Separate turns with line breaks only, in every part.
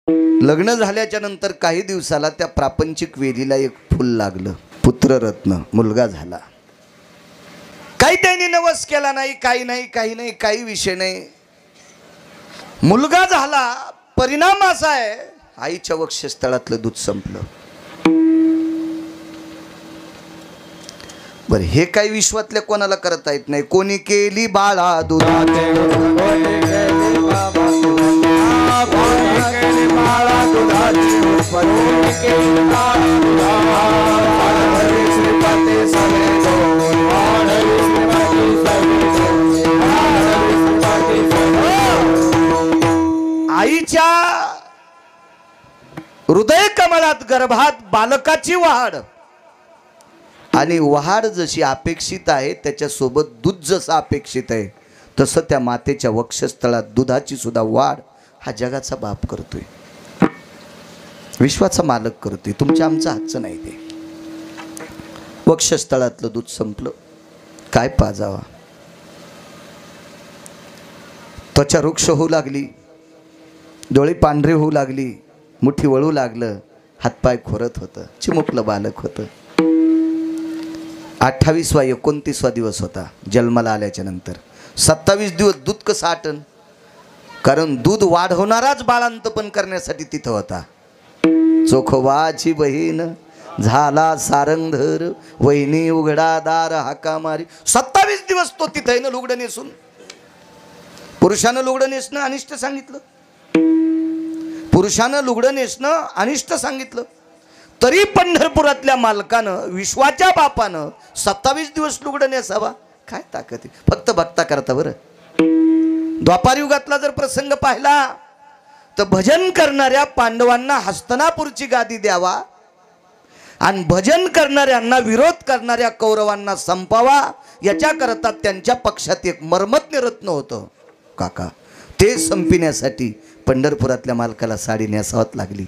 लग्न झाल्याच्या नंतर काही दिवसाला त्या प्रापंचिक वेलीला एक फुल लागलं, पुत्ररत्न, मुलगा झाला. काही त्यांनी नवस केला नाही, काही विषय नाही. मुलगा झाला. परिणाम असा आहे, आईच्या वक्षस्थळातलं दूध संपलं. बर, हे काही विश्वातल्या कोणाला करता येत नाही. कोणी केली बाळा दुधाचे, आईच्या हृदय कमळात गर्भात बालकाची वाढ, आणि वाढ जशी अपेक्षित आहे त्याच्यासोबत दूध जसं अपेक्षित आहे, तसं त्या मातेच्या वक्षस्थळात दुधाची सुद्धा वाढ हा जगाचा बाप करतोय, विश्वाचा मालक करतोय. तुमच्या आमचा हातचं नाही. ते वक्षस्थळातलं दूध संपलं, काय पाजावा. त्वचा रुक्ष होऊ लागली, डोळे पांढरे होऊ लागली, मुठी वळू लागलं, हातपाय खोरत होतं. चिमुकलं बालक होतं. 28वा 29वा दिवस होता जन्माला आल्याच्या नंतर. 27 दिवस दूध कसं आटन, कारण दूध वाढवणाराच बाळांतपण करण्यासाठी तिथं होता. चोखोबाची बहीण झाला सारंगधर, वहिनी उघडा दार हाका मारी. 27 दिवस तो तिथं आहे ना लुगडं नेसून. पुरुषानं लुगडं नेसणं अनिष्ट सांगितलं, पुरुषानं लुगडं नेसणं अनिष्ट सांगितलं, तरी पंढरपुरातल्या मालकानं, विश्वाच्या बापानं 27 दिवस लुगडं नेसावा. काय ताकद आहे. फक्त भक्ता करता. बरं, द्वापार युगातला जर प्रसंग पाहिला तर भजन करणाऱ्या पांडवांना हस्तनापूरची गादी द्यावा आणि भजन करणाऱ्यांना, विरोध करणाऱ्या कौरवांना संपावा, याच्याकरता त्यांच्या पक्षात एक मर्मज्ञ रत्न होतं काका. ते संपिण्यासाठी पंढरपुरातल्या मालकाला साडी नेसावत लागली.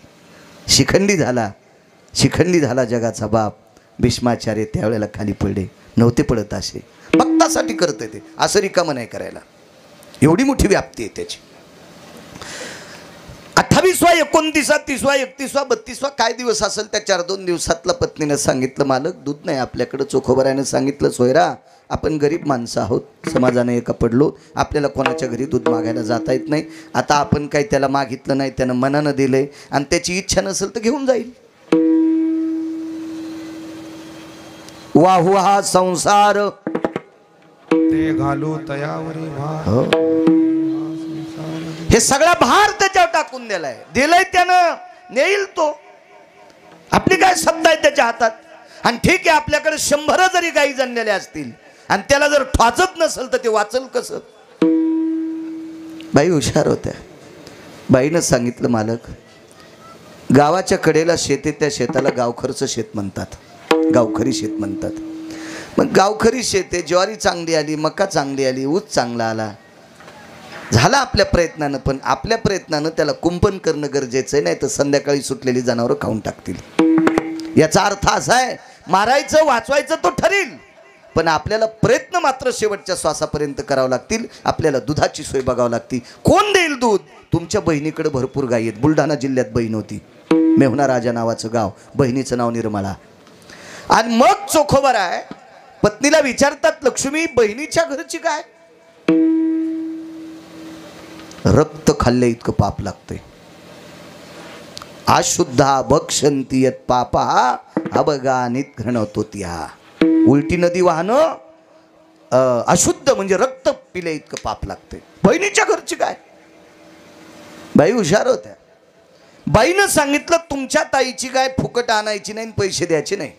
शिखंडी झाला जगाचा बाप. भीष्माचार्य त्यावेळेला खाली पडले नव्हते, पडत असे. भक्तासाठी करत ते, असं रिकामं नाही करायला. एवढी मोठी व्याप्ती आहे त्याची. 28वा 29वा 30वा 31वा 32वा काय दिवस असेल, त्या 4-2 दिवसातला पत्नीनं सांगितलं, मालक दूध नाही आपल्याकडं. चोखोबरायानं सांगितलं, सोयरा आपण गरीब माणसं आहोत, समाजाने एका पडलो, आपल्याला कोणाच्या घरी दूध मागायला जाता येत नाही. आता आपण काही त्याला मागितलं नाही, त्यानं मनानं दिलंय, आणि त्याची इच्छा नसेल तर घेऊन जाईल. वाहू हा संसार
ते घालू तयावरी भार.
हे सगळा भार त्याच्यावर टाकून दिलाय त्यानं, नेईल तो. आपली काय सत्ता आहे त्याच्या हातात. आणि ठीक आहे, आपल्याकडे 100 जरी गायी जणलेल्या असतील आणि त्याला जर ठोचत नसेल तर ते वाचल कसं. बाई हुशार होत्या. बाईनं सांगितलं, मालक गावाच्या कडेला शेत आहे, त्या शेताला गावखरचं शेत म्हणतात, गावखरी शेत म्हणतात. मग गावखरी शेत आहे, ज्वारी चांगली आली, मका चांगली आली, ऊस चांगला आला, झाला आपल्या प्रयत्नानं. पण आपल्या प्रयत्नानं त्याला कुंपण करणं गरजेचं आहे, नाही तर संध्याकाळी सुटलेली जनावरं खाऊन टाकतील. याचा अर्थ असा आहे, मारायचं वाचवायचं तो ठरेल, पण आपल्याला प्रयत्न मात्र शेवटच्या श्वासापर्यंत करावं लागतील. आपल्याला दुधाची सोय बघावं लागती. कोण देईल दूध? तुमच्या बहिणीकडे भरपूर गायी आहेत. बुलढाणा जिल्ह्यात बहीण होती, मेहुणा राजा नावाचं गाव, बहिणीचं नाव निर्मळा. आणि मग चोखोबराय पत्नीला विचारतात, लक्ष्मी बहिणीच्या घरची काय? रक्त खाल्ले इतकं पाप लागतंय. अशुद्धा भक्षंती यत पापा अबगानित घृणवतो त्या. उलटी नदी वाहनं अशुद्ध म्हणजे रक्त पिले इतकं पाप लागतंय. बहिणीच्या घरची काय? बाई हुशार होत्या. बाईनं सांगितलं, तुमच्या ताईची गाय फुकट आणायची नाही, पैसे द्यायचे नाही.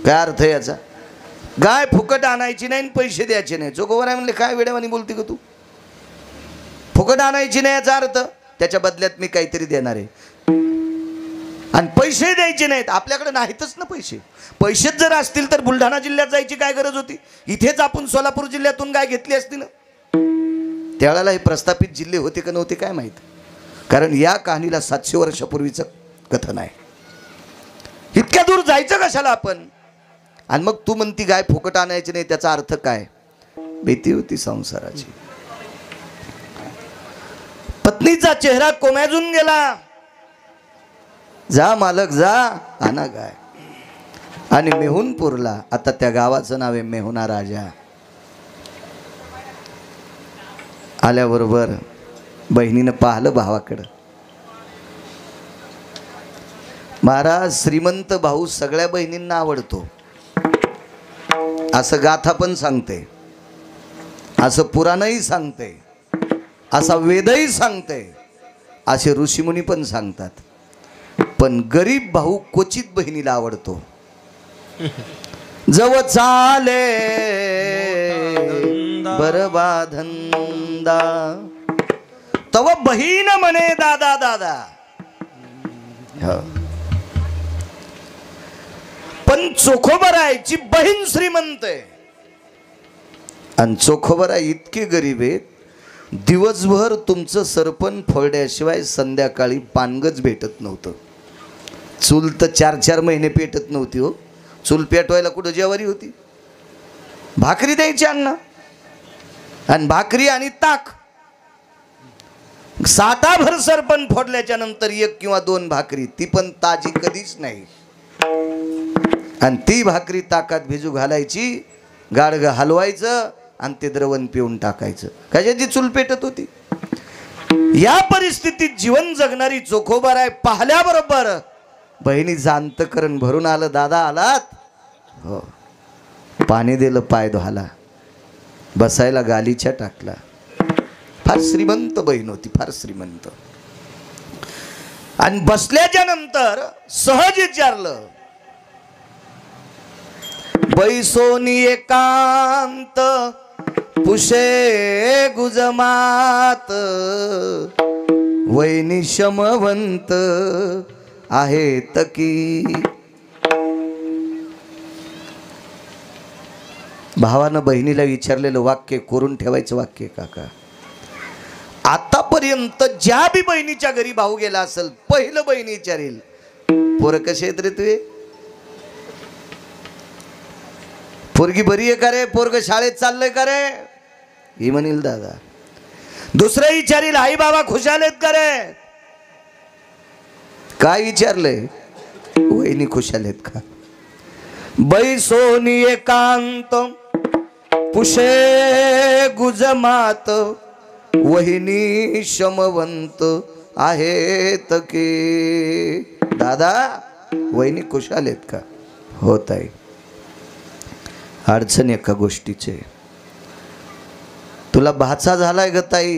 काय अर्थ याचा? गाय फुकट आणायची नाही, पैसे द्यायचे नाही. चोखोबराय म्हणले, काय वेड्यावानी बोलती का तू? फुकट आणायची नाही याचा अर्थ त्याच्या बदल्यात मी काहीतरी देणार आहे, आणि पैसे द्यायचे नाहीत. आपल्याकडे नाहीतच ना पैसे. पैसेच जर असतील तर बुलढाणा जिल्ह्यात जायची काय गरज होती? इथेच आपण सोलापूर जिल्ह्यातून गाय घेतली असती ना. त्यावेळेला हे प्रस्थापित जिल्हे होते का नव्हते काय माहीत, कारण या कहाणीला 700 वर्षापूर्वीचं कथन आहे. इतक्या दूर जायचं कशाला आपण? आणि मग तू म्हणती गाय फुकट आणायची नाही, त्याचा अर्थ काय? भीती होती संसाराची. पत्नीचा चेहरा कोमेजून गेला. जा मालक जा, आणा गाय. आणि मेहुणपूरला, आता त्या गावाचं नाव आहे मेहुणा राजा. आल्याबरोबर बहिणीनं पाहिलं भावाकडं. महाराज, श्रीमंत भाऊ सगळ्या बहिणींना आवडतो असं गाथा पण सांगते, असं पुराणही सांगते, असा वेदही सांगते, असे ऋषीमुनी पण सांगतात. पण गरीब भाऊ क्वचित बहिणीला आवडतो. जव चाले बरबा धंदा तव बहीण म्हणे दादा दादा. पण चोखोबरायची बहीण श्रीमंत आहे आणि चोखोबराय इतके गरीब आहेत, दिवसभर तुमचं सरपण फोडल्याशिवाय संध्याकाळी पानगच भेटत नव्हतं. चूल तर 4-4 महिने पेटत नव्हती हो. चूल पेटवायला कुठं जेवारी होती, भाकरी द्यायची अण्णा, आणि भाकरी आणि ताक. साठाभर सरपण फोडल्याच्या नंतर 1 किंवा 2 भाकरी, ती पण ताजी कधीच नाही. आणि ती भाकरी ताकात भिजू घालायची, गाडगं हलवायचं आणि ते द्रवण पिऊन टाकायचं. कशाची चूल पेटत होती. या परिस्थितीत जीवन जगणारी चोखोबाराय पाहिल्याबरोबर बहिणीचं अंतःकरण भरून आलं. दादा आलात? हो. पाणी दिलं, पाय धुवाला, बसायला गालीच्या टाकला. फार श्रीमंत बहीण होती, फार श्रीमंत. आणि बसल्याच्या नंतर सहज विचारलं, बैसोनी एकांत पुषे गुजमात वैनी शमवंत आहेत की. भावानं बहिणीला विचारलेलं वाक्य कोरून ठेवायचं वाक्य. काका, आतापर्यंत ज्या बी बहिणीच्या घरी भाऊ गेला असेल, पहिलं बहिणी विचारेल, पोरं कसे आहेत रे तुझे, पोरगी बरी आहे का रे, पोरग शाळेत चाललंय का रे, ही म्हणील दादा. दुसरं विचारील, आई बाबा खुशाल आहेत का रे. काय विचारलंय, वहिनी खुशाल आहेत का. बैसोनी एकांत पुषे गुजमात वहिनी शमवंत आहेत की. दादा, वहिनी खुशाल आहेत का. होत आहे. अडचण एका गोष्टीचे, तुला भाचा झालाय ग ताई,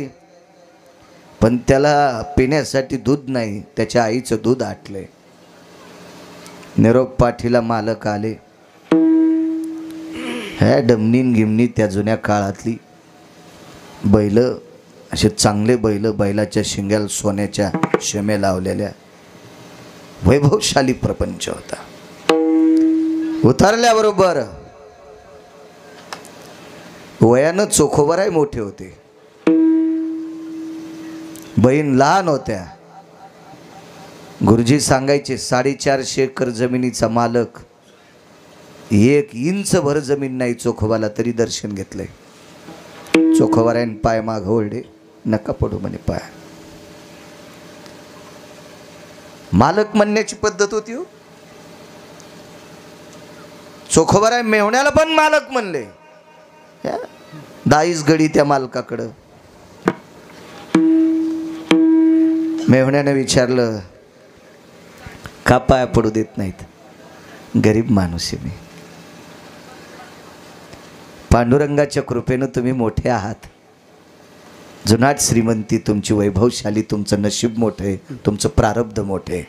पण त्याला पिण्यासाठी दूध नाही, त्याच्या आईचं दूध आटलंय. निरोप पाठीला मालक आले. ह्या डमनीन गिमनी त्या जुन्या काळातली बैल, असे चांगले बैल, बैलाच्या शिंग्याला सोन्याच्या शेमे लावलेल्या, वैभवशाली प्रपंच होता. उतरल्याबरोबर वयानं चोखोबराय मोठे होते, बहीण लहान होत्या. गुरुजी सांगायचे, 450 एकर जमिनीचा मालक, 1 इंच भर जमीन नाही चोखोबाला तरी दर्शन घेतलंय. चोखोबरायन पाय माग ओढले, नका पडू म्हणे पाय. मालक म्हणण्याची पद्धत होती हो. चोखोबराय मेहुण्याला पण मालक म्हणले. 10 गडी त्या मालकाकडं. मेहुण्याने विचारलं, का पाया पडू देत नाहीत. गरीब माणूस आहे मी, पांडुरंगाच्या कृपेनं तुम्ही मोठे आहात. जुनाट श्रीमंती तुमची, वैभवशाली, तुमचं नशीब मोठं आहे, तुमचं प्रारब्ध मोठे,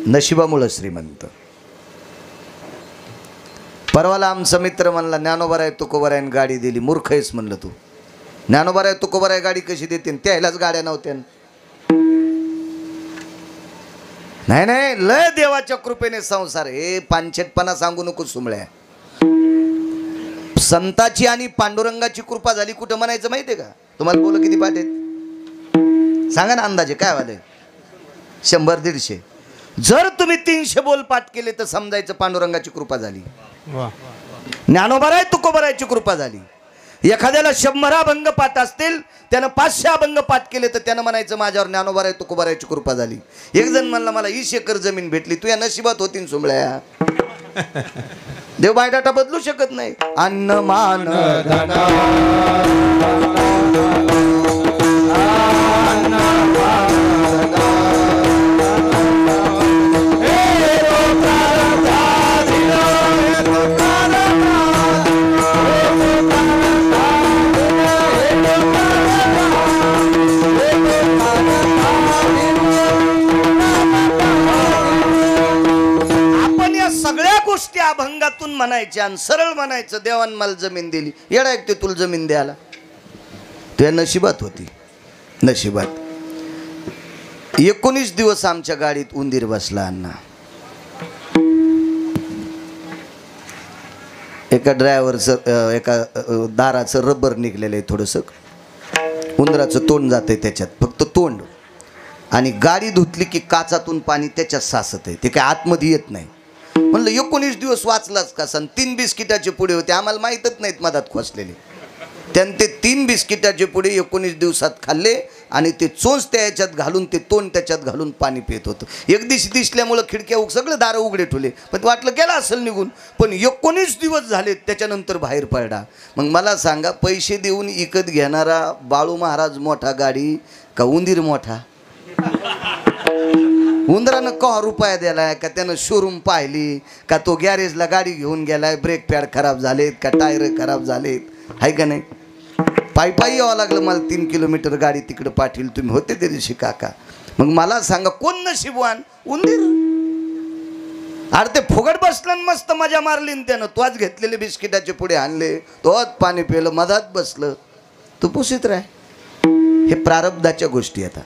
नशिबामुळं श्रीमंत. परवाला आमचा मित्र म्हणला, ज्ञानोबाराय तुकोबारायन गाडी दिली. मूर्ख आहेस म्हणलं तू. ज्ञानोबाराय तुकोबाराय गाडी कशी देते, त्यालाच गाड्या नव्हत्या. नाही नाही, लय देवाच्या कृपेने संसार. हे पानछेटपणा सांगू नको सुमळ्या. संताची आणि पांडुरंगाची कृपा झाली कुठं म्हणायचं माहितीये का तुम्हाला. बोल किती पाठ आहेत सांगा ना अंदाजे, काय वाले 100-150. जर तुम्ही 300 बोल पाठ केले तर समजायचं पांडुरंगाची कृपा झाली, ज्ञानोबाराय तुकोबारायची कृपा झाली. एखाद्याला 100 अभंग पाठ असतील, त्यानं 500 अभंग पाठ केले तर त्यानं म्हणायचं माझ्यावर ज्ञानोबा तुकोबारायची कृपा झाली. एक जण म्हणला मला 20 एकर जमीन भेटली, तुझ्या नशिबात होती सुंबळ्या. देव बायडाटा बदलू शकत नाही. अन्न मान गोष्टी अभंगातून म्हणायच्या आणि सरळ म्हणायचं देवान मला जमीन दिली. येडा ऐकते तुला जमीन द्यायला, तुझ्या नशिबात होती. नशिबात 19 दिवस आमच्या गाडीत उंदीर बसला. अण्णा एका ड्रायव्हरचं एका दाराचं रबर निघलेलं आहे थोडंसं, उंदराचं तोंड जाते त्याच्यात, फक्त तोंड. आणि गाडी धुतली की काचातून पाणी त्याच्यात साचत आहे, ते काय आतमध्ये येत नाही. म्हणलं 19 दिवस वाचलाच का सण. 3 बिस्किटाचे पुढे होते, आम्हाला माहीतच नाहीत मधात खोसलेले. त्यानं ते 3 बिस्किटाचे पुढे 19 दिवसात खाल्ले आणि ते चोच त्याच्यात घालून, ते तोंड त्याच्यात घालून पाणी पित होतं. एक दिवशी दिसल्यामुळं खिडक्या सगळं दारं उघडे ठेवले, पण वाटलं गेला असेल निघून. पण 19 दिवस झाले त्याच्यानंतर बाहेर पडला. मग मला सांगा, पैसे देऊन विकत घेणारा बाळू महाराज मोठा गाडी का उंदीर मोठा? उंदरानं का रुपया दिलाय का, त्यानं शोरूम पाहिली का, तो गॅरेजला गाडी घेऊन गेलाय, ब्रेक पॅड खराब झालेत का, टायर खराब झालेत, आहे का नाही? पायी पायी यावं लागलं मला. 3 किलोमीटर गाडी तिकडं पाठील. तुम्ही होते त्या दिवशी काका. मग मला सांगा कोण नशीबवान? उंदीर. अरे ते फुगड बसलं मस्त मजा मारली त्यानं. तो आज घेतलेले बिस्किटाचे पुढे आणले, तोच पाणी पिलं, मधात बसलं. तू पुसीत राह. हे प्रारब्धाच्या गोष्टी. आता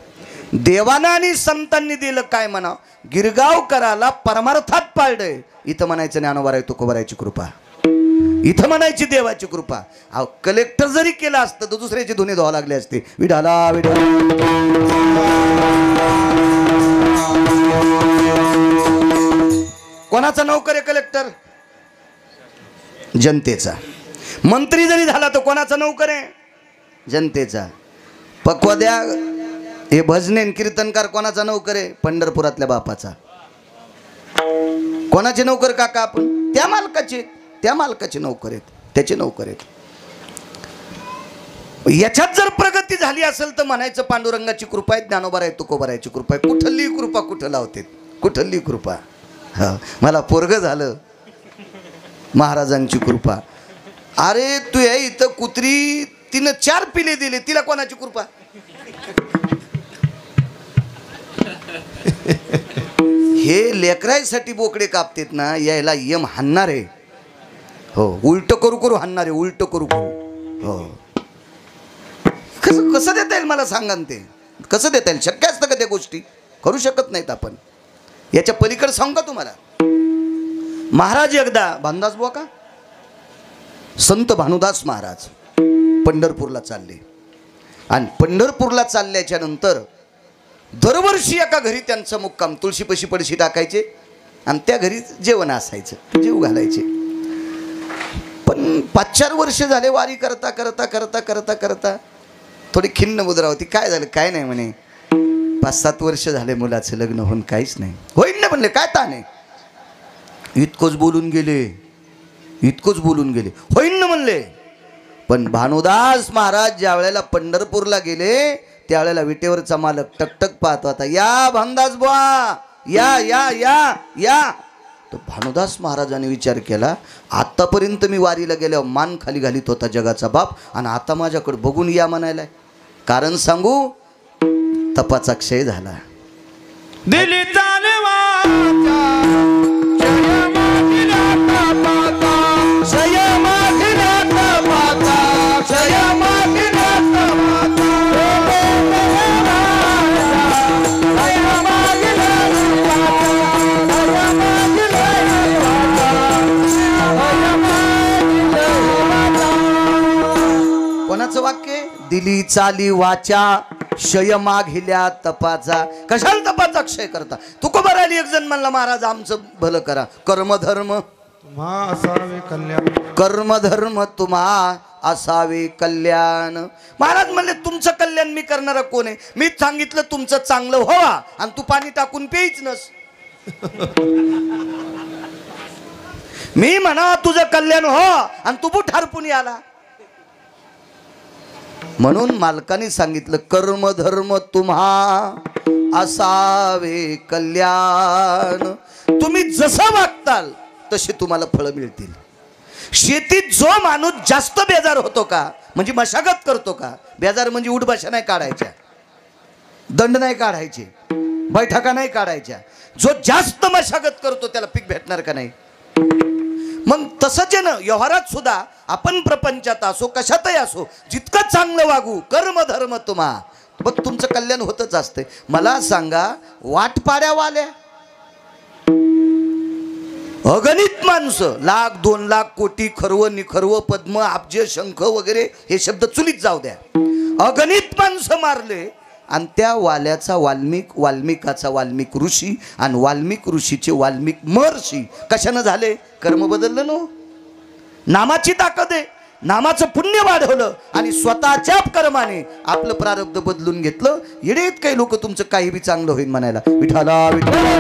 देवानं आणि संतांनी दिलं काय म्हणा, गिरगावकराला परमार्थात पाळलंय. इथं म्हणायचं ज्ञानोबा तुकोबारायची कृपा, इथं म्हणायची देवाची कृपा. अहो कलेक्टर जरी केलं असतं तर दुसऱ्याची धुणे धुवा लागले असते. विढाला विढाला. कोणाचा नौकर आहे कलेक्टर? जनतेचा. मंत्री जरी झाला तर कोणाचा नौकर आहे? जनतेचा. पक्वाद्या हे भजने कीर्तनकार कोणाचा नौकर आहे? पंढरपुरातल्या बापाचा. कोणाचे नौकर काका आपण? त्या मालकाचे. त्या मालकाचे नौकर आहेत, त्याचे नौकर आहेत. याच्यात जर प्रगती झाली असेल तर म्हणायचं पांडुरंगाची कृपा आहे, ज्ञानोबा तुकोबारायची कृपा आहे. कुठली कृपा कुठं लावते? कुठली कृपा? हा, मला पोरग झालं, महाराजांची कृपा. अरे तू या इथं कुत्री तिनं 4 पिले दिले, तिला कोणाची कृपा? हे लेकरायसाठी बोकडे कापतेत ना, यायला यम हाणणार आहे. हो, उलट करू करू हाणणार आहे, उलट करू करू. हो, कसं कसं देता येईल मला सांगा ना. ते कसं देता येईल? शक्य असतं का त्या गोष्टी? करू शकत नाहीत आपण. याच्या पलीकडे सांगू का तुम्हाला? महाराज एकदा भानुदास बुवा का संत भानुदास महाराज पंढरपूरला चालले. आणि पंढरपूरला चालल्याच्या नंतर दरवर्षी एका घरी त्यांचा मुक्काम. तुळशीपाशी पडशी टाकायचे आणि त्या घरी जेवण असायचं, जेव घालायचे. पण 5-4 वर्ष झाले वारी करता करता करता करता करता थोडी खिन्न मुद्रा होती. काय झालं? काय नाही म्हणे. 5-7 वर्ष झाले मुलाचं लग्न होऊन काहीच नाही. होईन ना म्हणले, काय ताण आहे? इतकंच बोलून गेले, इतकंच बोलून गेले. होईन ना म्हणले. पण भानुदास महाराज ज्या वेळेला पंढरपूरला गेले त्यावेळेला विटेवरचा मालक टकटक पाहत होता. या भानुदास बुवा, या या या या. तर भानुदास महाराजांनी विचार केला, आतापर्यंत मी वारीला गेल्यावर मान खाली घालीत होता जगाचा बाप, आणि आता माझ्याकडे बघून या म्हणायलाय. कारण सांगू, तपाचा क्षय झाला.
दिली
कोणाचं वाक्य? दिली चाली वाचा क्षय मागिल्या तपाचा. कशाला तपाचा क्षय करता? तुकोबा राहिली. एक जण म्हणला, महाराज आमचं भलं करा. कर्मधर्म
तुम्हा असावे कल्याण,
कर्मधर्म तुम्हा असावे कल्याण. महाराज म्हणले तुमचं कल्याण मी करणारा कोण आहे? मीच सांगितलं तुमचं चांगलं व्हावा आणि तू पाणी टाकून पेईच नस. मी म्हणा तुझं कल्याण हो आणि तू बुट हरपून आला. म्हणून मालकाने सांगितलं कर्म धर्म तुम्हा असावे कल्याण. तुम्ही जसं वागताल तसे तुम्हाला फळं मिळतील. शेतीत जो माणूस जास्त बेजार होतो का, म्हणजे मशागत करतो का, बेजार म्हणजे उठबशा नाही काढायच्या, दंड नाही काढायचे, बैठका नाही काढायच्या, जो जास्त मशागत करतो त्याला पीक भेटणार का नाही? मग तसंच आहे ना व्यवहारात सुद्धा. आपण प्रपंचात असो कशातही असो जितकं चांगलं वागू, कर्म धर्म तुम्हा, बघ तुमचं कल्याण होतच असते. मला सांगा वाटपाड्यावाल्या अगणित माणसं, लाख 2 लाख कोटी, खर्व निखर्व पद्म अब्ज शंख वगैरे हे शब्द चुलीत जाऊ द्या, अगणित माणसं मारले. आणि त्या वाल्याचा वाल्मिकाचा वाल्मिक ऋषी आणि वाल्मिक ऋषीचे वाल्मिक महर्षी कशानं झाले? कर्म बदललं नो. नामाची ताकद आहे, नामाचं पुण्य वाढवलं आणि स्वतःच्या कर्माने आपलं प्रारब्ध बदलून घेतलं. येडेत काही लोक तुमचं काही बी चांगलं होईल म्हणायला. विठाला विठाला.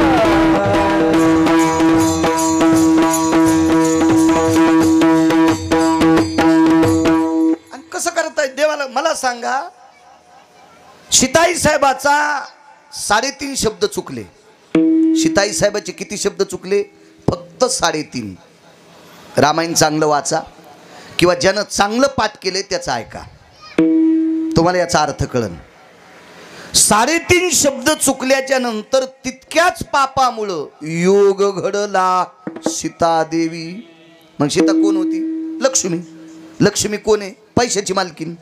आणि कसं करताय देवाला मला सांगा. शिताई साहेबाचा 3.5 शब्द चुकले. शिताई साहेबाचे किती शब्द चुकले? फक्त 3.5. रामायण चांगलं वाचा किंवा ज्यानं चांगलं पाठ केले त्याचं ऐका, तुम्हाला याचा अर्थ कळन. 3.5 शब्द चुकल्याच्या नंतर तितक्याच पापामुळं योग घडला सीतादेवी. मग सीता कोण होती? लक्ष्मी. लक्ष्मी कोण आहे? पैशाची मालकीन.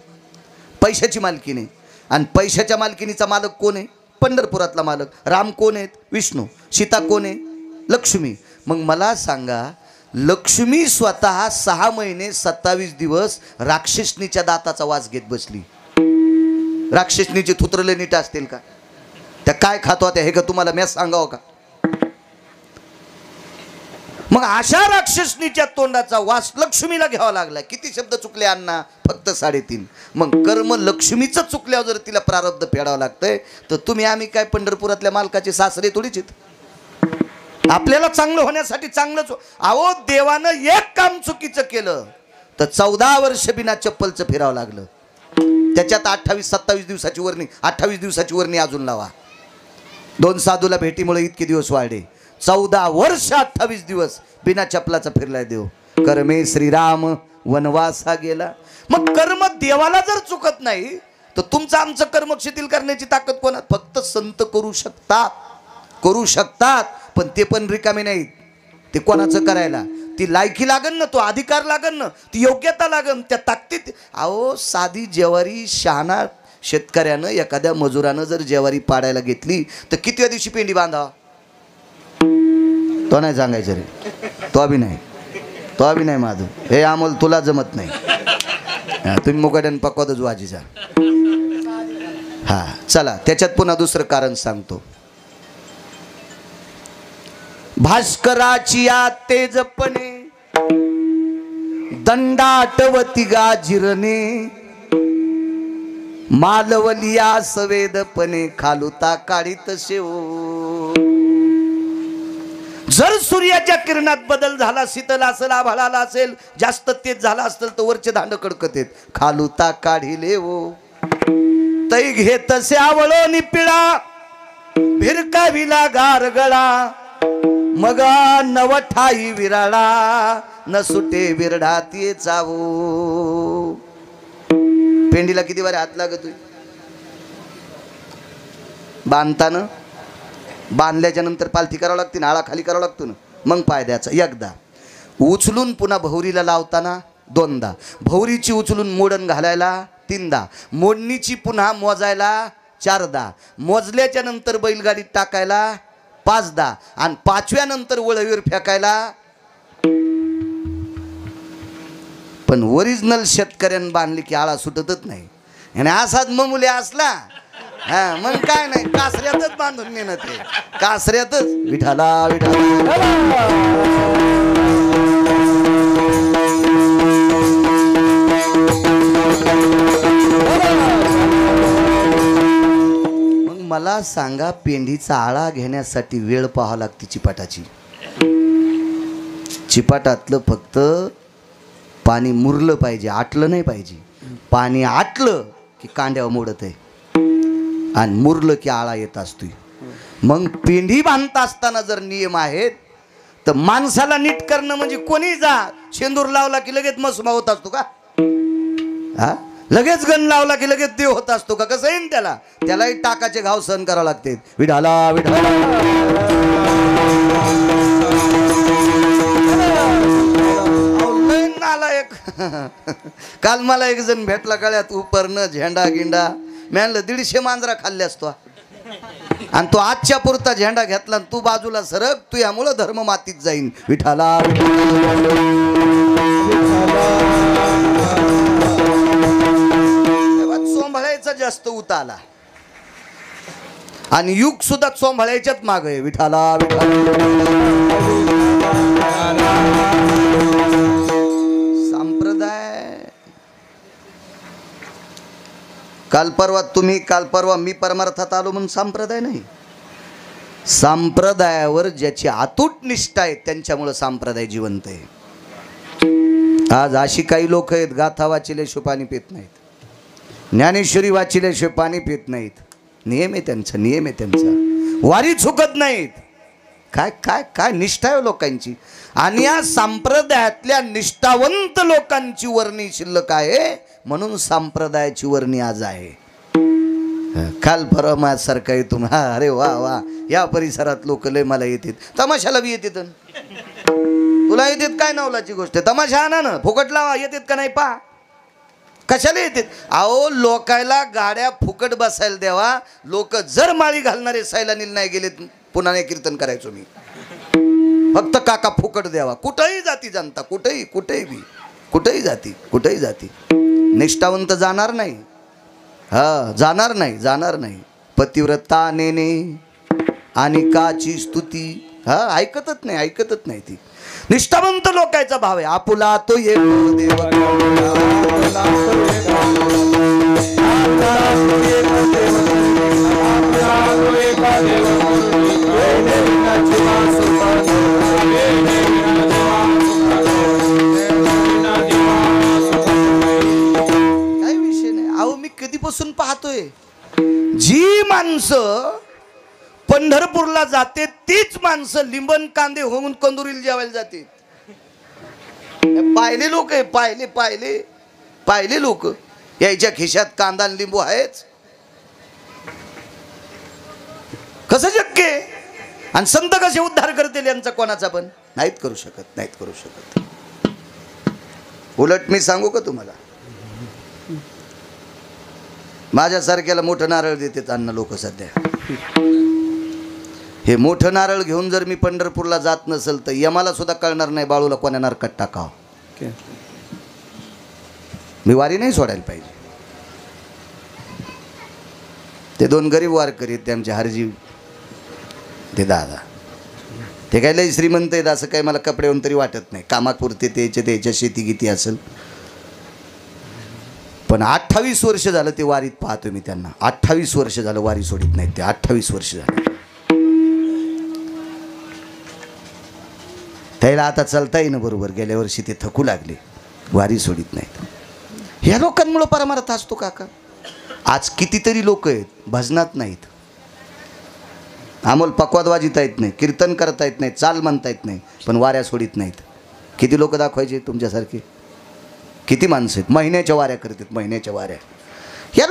पैशाची मालकीन आहे. आणि पैशाच्या मालकीनीचा मालक कोण आहे? पंढरपुरातला मालक. राम कोण आहेत? विष्णू. सीता कोण आहे? लक्ष्मी. मग मला सांगा लक्ष्मी स्वतः 6 महिने 27 दिवस राक्षसनीच्या दाताचा वास घेत बसली. राक्षसनीचे थुत्रले नीट असतील का? त्या काय खातो होत्या हे का तुम्हाला मी सांगावं का? मग अशा राक्षसनीच्या तोंडाचा वास लक्ष्मीला घ्यावा लागला. किती शब्द चुकले अण्णा? फक्त 3.5. मग कर्म लक्ष्मीचं चुकल्यावर जर तिला प्रारब्ध फेडावं लागतंय तर तुम्ही आम्ही काय पंढरपुरातल्या मालकाचे सासरे थोडीच आहेत? आपल्याला चांगलं होण्यासाठी चांगलंच. अहो देवानं एक काम चुकीचं केलं तर 14 वर्ष बिना चप्पलचं फिरावं लागलं. त्याच्यात 28-27 दिवसाची वर्णी, 28 दिवसाची वर्णी अजून लावा. 2 साधूला भेटीमुळे इतके दिवस वाढले. 14 वर्ष 28 दिवस बिना चपलाचा फिरलाय देव. कर्मे श्रीराम वनवासा गेला. मग कर्म देवाला जर चुकत नाही तर तुमचं आमचं कर्म शिथिल करण्याची ताकद कोणात? फक्त संत करू शकतात. पण ते पण रिकामे नाहीत. ते कोणाचं करायला? ती लायकी लागन ना, तो अधिकार लागन ना, ती योग्यता लागन, त्या ताकदीत. अहो साधी ज्वारी शहाणा शेतकऱ्यानं एखाद्या मजुरानं जर ज्वारी पाडायला घेतली तर कितव्या दिवशी पेंडी बांधा? तो नाही सांगायचं रे. तो बी नाही माझं हे अमोल तुला जमत नाही. तुम्ही मुकाट्यान पकवातच वाजीचा. हा चला त्याच्यात पुन्हा दुसरं कारण सांगतो. भास्कराची या तेजपणे दंडाटवती गाजिरणे मालवलिया सवेदपणे खालुता काढीत शेव. जर सूर्याच्या किरणात बदल झाला, शीतल असेल, आभाळाला असेल, जास्त तेज झाला असेल तर वरचे दांड कडकतेत. खालुता काढिले वो तै घेत श्यावळो निपिळा भिरकाविला गारगळा मग नवठाई विराळा न सुटे विरढाती चावो. पेंडीला किती वारे हात लागत? बांधताना बांधल्याच्या नंतर पालथी करावं लागते ना, आळा खाली करावं लागतो ना, मग पाय द्यायचा एकदा. उचलून पुन्हा भौरीला लावताना 2दा. भौरीची उचलून मोडण घालायला 3दा. मोडणीची पुन्हा मोजायला 4दा. मोजल्याच्या नंतर बैलगाडीत टाकायला 5दा. आणि 5व्या नंतर वळवीवर फेकायला. पण ओरिजिनल शेतकऱ्यानं बांधली की आळा सुटतच नाही. आणि असाच ममुले असला हा मग काय नाही, कासऱ्यातच बांधून नेणं. ते कासऱ्यातच विठाला विठाला. मला सांगा, पेंढीचा आळा घेण्यासाठी वेळ पाहावी लागते चिपाटाची. चिपाटातलं फक्त पाणी मुरलं पाहिजे, आटलं नाही पाहिजे. पाणी आटलं की कांड्यावर मोडत आहे आणि मुरलं की आळा येत असतोय. मग पेंढी बांधता असताना जर नियम आहेत तर माणसाला नीट करणं म्हणजे कोणी जा, शेंदूर लावला की लगेच मसमा होत असतो का? हा, लगेच गण लावला की लगेच देव होत असतो का? कसं येईन त्याला, त्यालाही टाकाचे घाव सहन करावे लागते. विठाला विठाला नालायक. काल मला एक जण भेटला, गळ्यात उपरणं झेंडा गिंडा. मी म्हणलं 150 मांजरा खाल्ले असतो आणि तो आजच्या पुरता झेंडा घेतला, तू बाजूला सरक, तू यामुळं धर्म मातीत जाईन. विठाला चोंभळायचा जास्त उता आला आणि युग सुद्धा चोंभळायच्याच माग आहे. विठाला संप्रदाय. काल परवा मी परमार्थात आलो म्हणून संप्रदाय नाही. संप्रदायावर ज्याची अतूट निष्ठा आहे त्यांच्यामुळे संप्रदाय जिवंत आहे. आज अशी काही लोक आहेत, गाथा वाचिल्याशिवाय पाणी पित नाहीत, ज्ञानेश्वरी वाचिल्याशिवाय पाणी पित नाहीत. नियम आहे त्यांचा, नियम आहे त्यांचा, वारी चुकत नाहीत. काय काय काय निष्ठा आहे लोकांची. आणि या संप्रदायातल्या निष्ठावंत लोकांची वर्णी शिल्लक आहे म्हणून संप्रदायाची वर्णी आज आहे. काल परवा माझ्यासारखा येतो, हा अरे वा वा, या परिसरात लोक लय मला येतात, तमाशाला बी येतात. तुला येतात काय नवलाची गोष्ट, तमाशा आणा ना, फुकट लावा, येतात का नाही पा. कशाला येतात? अहो लोकायला गाड्या फुकट बसायला द्यावा. लोक जर माळी घालणारे सैलानील नाही गेलेत, पुन्हा नाही कीर्तन करायचो मी. फक्त काका फुकट द्यावा. कुठेही जाती जनता, कुठेही कुठेही बी, कुठेही जाती. निष्ठावंत जाणार नाही. हा, जाणार नाही. पतिव्रता नेने आणि काची स्तुती, हा ऐकतच नाही ती. निष्ठावंत लोकांचा भाव आहे. आपुला तो ये देव, काय विषय नाही. अहो मी कधीपासून पाहतोय, जी माणसं पंढरपूरला जाते तीच माणसं लिंबन कांदे होऊन कंदुरीला जेवायला जाते. पाहिले लोक आहे, पाहिले लोक. यायच्या खिशात कांदा आणि लिंबू आहेच. कसं शक्य आहे? आणि संत कसे उद्धार करतील यांचा कोणाचा पण नाहीत करू शकत. उलट मी सांगू का तुम्हाला, माझ्यासारख्याला मोठं नारळ देतात अन्न लोक सध्या. हे मोठं नारळ घेऊन जर मी पंढरपूरला जात नसेल तर यमाला सुद्धा कळणार नाही बाळूला कोण्या नरकात टाकावं. मी वारी नाही सोडायला पाहिजे. ते 2 गरीब वारकरी आहेत, ते आमचे हरजीव, ते दादा, ते काय लय श्रीमंत आहेत असं काही मला कपड्यावरून तरी वाटत नाही. कामापुरते त्याच्या शेती गीती असेल. पण 28 वर्ष झालं ते वारीत पाहतो मी त्यांना. 28 वर्ष झालं वारी सोडित नाहीत ते. 28 वर्ष झालं. त्याला आता चालता येईना बरोबर. गेल्या वर्षी ते थकू लागले, वारी सोडित नाहीत. ह्या लोकांमुळे परमार्थ असतो काका. आज कितीतरी लोक आहेत भजनात नाहीत, आम्हाला पक्वाद वाजिता येत नाही, कीर्तन करता येत नाही, चाल म्हणता येत नाही, पण वाऱ्या सोडित नाहीत. किती लोक दाखवायचे तुमच्यासारखे? किती माणसं आहेत महिन्याच्या वाऱ्या करतात, महिन्याच्या वाऱ्या. या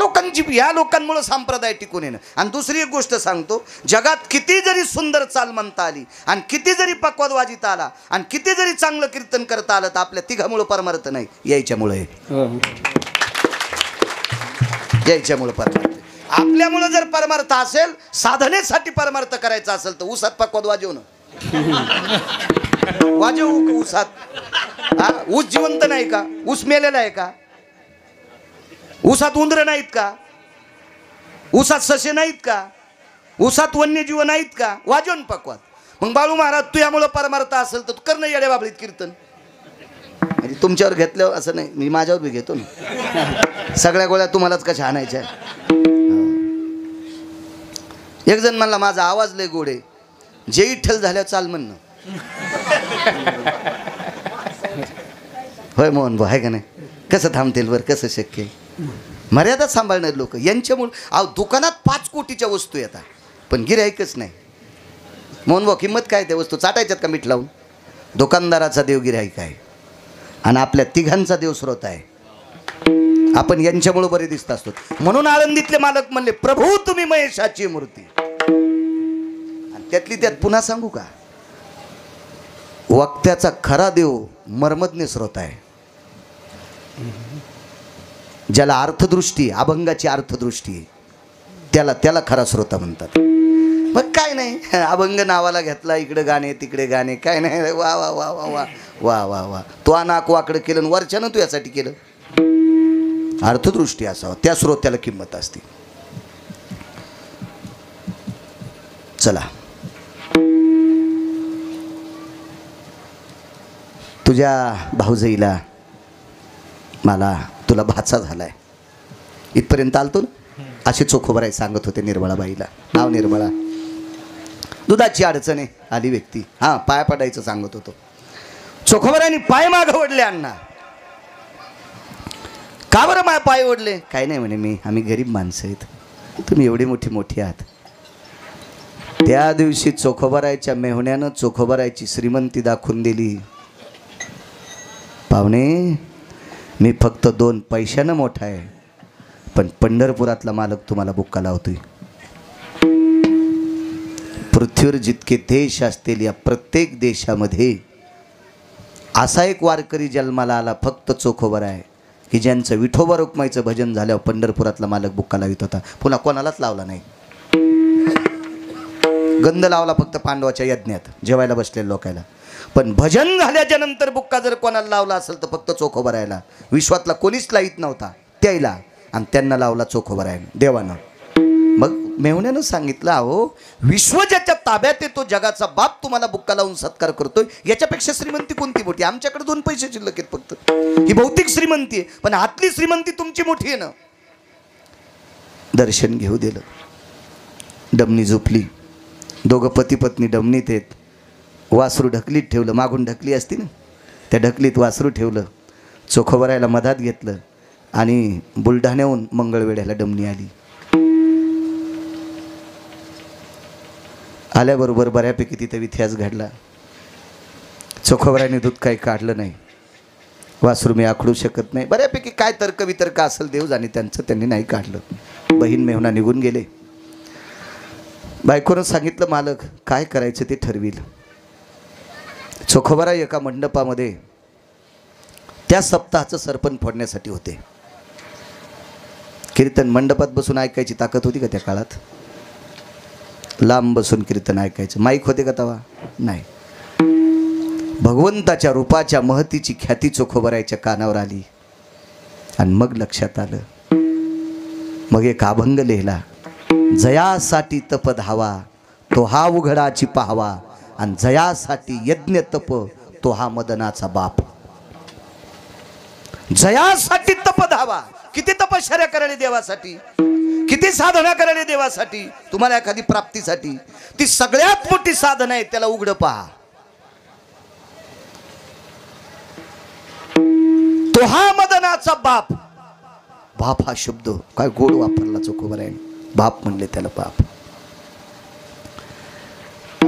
लोकांमुळे संप्रदाय टिकून येणं. आणि दुसरी एक गोष्ट सांगतो, जगात किती जरी सुंदर चाल म्हणता आली आणि किती जरी पक्वाद वाजिता आला आणि किती जरी चांगलं कीर्तन करता आलं तर आपल्या तिघामुळे परमार्थ नाही, यायच्यामुळे परमार्थ. आपल्यामुळे जर परमार्थ असेल, साधनेसाठी परमार्थ करायचा असेल तर उसात पक्वाद वाजवणं. वाजव उसात. ऊस जिवंत नाही का? ऊस मेलेला आहे का? ऊसात उंदरं नाहीत का? ऊसात ससे नाहीत का? ऊसात वन्यजीव नाहीत का? वाजवून पक्वाद. मग बाळू महाराज तू यामुळे परमार्थ असेल तर तू कर ना येड्या बाबळीत कीर्तन. म्हणजे तुमच्यावर घेतल्यावर असं नाही, मी माझ्यावर बी घेतो ना. सगळ्या गोळ्या तुम्हालाच कशा आणायच्या. एक जण म्हणला माझा आवाज लय गोड आहे, जे इठ्ठल झाल्या चाल म्हणणं. होय मोहन भाऊ आहे का नाही? कसं थांबतील वर, कसं शक्य आहे? मर्यादा सांभाळणारे लोक यांच्यामुळे. अहो दुकानात 5 कोटीच्या वस्तू येतात पण गिऱ्हाईकच नाही. मोहन भाऊ किंमत काय त्या वस्तू चाटायच्यात का मीठ लावून? दुकानदाराचा देव गिऱ्हाईक आहे आणि आपल्या तिघांचा देव स्रोत आहे. आपण यांच्यामुळे बरे दिसत असतो. म्हणून आळंदीतले मालक म्हणले प्रभू तुम्ही महेशाची मूर्ती. आणि त्यातली त्यात पुन्हा सांगू का, वक्त्याचा खरा देव मर्मज्ञ स्रोत आहे. ज्याला अर्थदृष्टी, अभंगाची अर्थदृष्टी आहे, त्याला खरा श्रोता म्हणतात. मग काय नाही, अभंग नावाला घेतला, इकडे गाणे तिकडे गाणे, काय नाही. वा वा वा वा वा वा वा वा. तो नाक वाकडं केलं आणि वरच्यानं तू यासाठी केलं. अर्थदृष्टी असावं, त्या श्रोत्याला किंमत असते. चला, तुझ्या भाऊजाईला मला तुला भाचा झालाय इथपर्यंत आलतो ना. अशी चोखोबराई सांगत होते निर्मळाबाईला. नाव निर्मळा. दुधाची अडचण आहे, आली व्यक्ती. हां, पाया पडायचं सांगत होतो. चोखोबरांनी पाय मागं ओढले. अण्णा का बरं माय पाय ओढले? काय नाही म्हणे, आम्ही गरीब माणसं आहेत, तुम्ही एवढी मोठी आहात. त्या दिवशी चोखोबरायच्या मेहुण्यानं चोखोबरायची श्रीमंती दाखवून दिली. पाहुणे, मी फक्त 2 पैशानं मोठा आहे, पण पंढरपुरातला मालक तुम्हाला बुक्का लावतोय. पृथ्वीवर जितके देश असतील या प्रत्येक देशामध्ये असा एक वारकरी जन्माला आला फक्त चोखोबराय की ज्यांचं विठोबा रुक्माईचं भजन झाल्यावर पंढरपुरातला मालक बुक्का लावित होता. पुन्हा कोणालाच लावला नाही. गंध लावला फक्त पांडवाच्या यज्ञात जेवायला बसलेल्या लोकायला. पण भजन झाल्याच्या नंतर बुक्का जर कोणाला लावला असेल तर फक्त चोखोबरायला. विश्वातला कोणीच लाईत नव्हता त्याला, आणि त्यांना लावला चोखोबरायनं, देवानं. मग मेहुण्यानं सांगितलं, अहो विश्व ज्याच्या ताब्यात येतो, जगाचा बाप तुम्हाला बुक्का लावून सत्कार करतोय, याच्यापेक्षा श्रीमंती कोणती मोठी? आमच्याकडे 2 पैसे शिल्लक आहेत फक्त. ही भौतिक श्रीमंती आहे, पण आतली श्रीमंती तुमची मोठी आहे ना. दर्शन घेऊ दिलं. डमणी झोपली. दोघं पती पत्नी डमणीत आहेत. वासरू ढकलीत ठेवलं, मागून ढकली असती ना, त्या ढकलीत वासरू ठेवलं. चोखोबरायला मधात घेतलं आणि बुलढाण्याहून मंगळवेढ्याला डमणी आली. आल्याबरोबर बऱ्यापैकी तिथे इतिहास घडला. चोखोबरायने दूध काही काढलं नाही. वासरू मी आखडू शकत नाही, बऱ्यापैकी काय तर्क वितर्क असेल देव जाणे त्यांचं, त्यांनी नाही काढलं. बहीण मेहुणा निघून गेले. बायकोनं सांगितलं, मालक काय करायचं ते ठरविल. चोखोबराय एका मंडपामध्ये त्या सप्ताहाचं सरपण फोडण्यासाठी होते. कीर्तन मंडपात बसून ऐकायची ताकद होती का त्या काळात? लांब बसून कीर्तन ऐकायचं. माईक होते का तवा? नाही. भगवंताच्या रूपाच्या महतीची ख्याती चोखोबरायच्या कानावर आली आणि मग लक्षात आलं. मग एक अभंग लिहिला. जयासाठी तप धावा, तो हा उघडाची पाहावा, आणि जयासाठी यज्ञ तप, तो हा मदनाचा बाप. जयासाठी तप धावा. किती तपश्चर्या करायला देवासाठी, किती साधना करायला देवासाठी. तुम्हाला एखादी प्राप्तीसाठी ती सगळ्यात मोठी साधना आहे, त्याला उघड पहा. तो हा मदनाचा बाप. बाप हा शब्द काय गोड वापरला चोखोबरायने. बाप म्हणले त्याला बाप.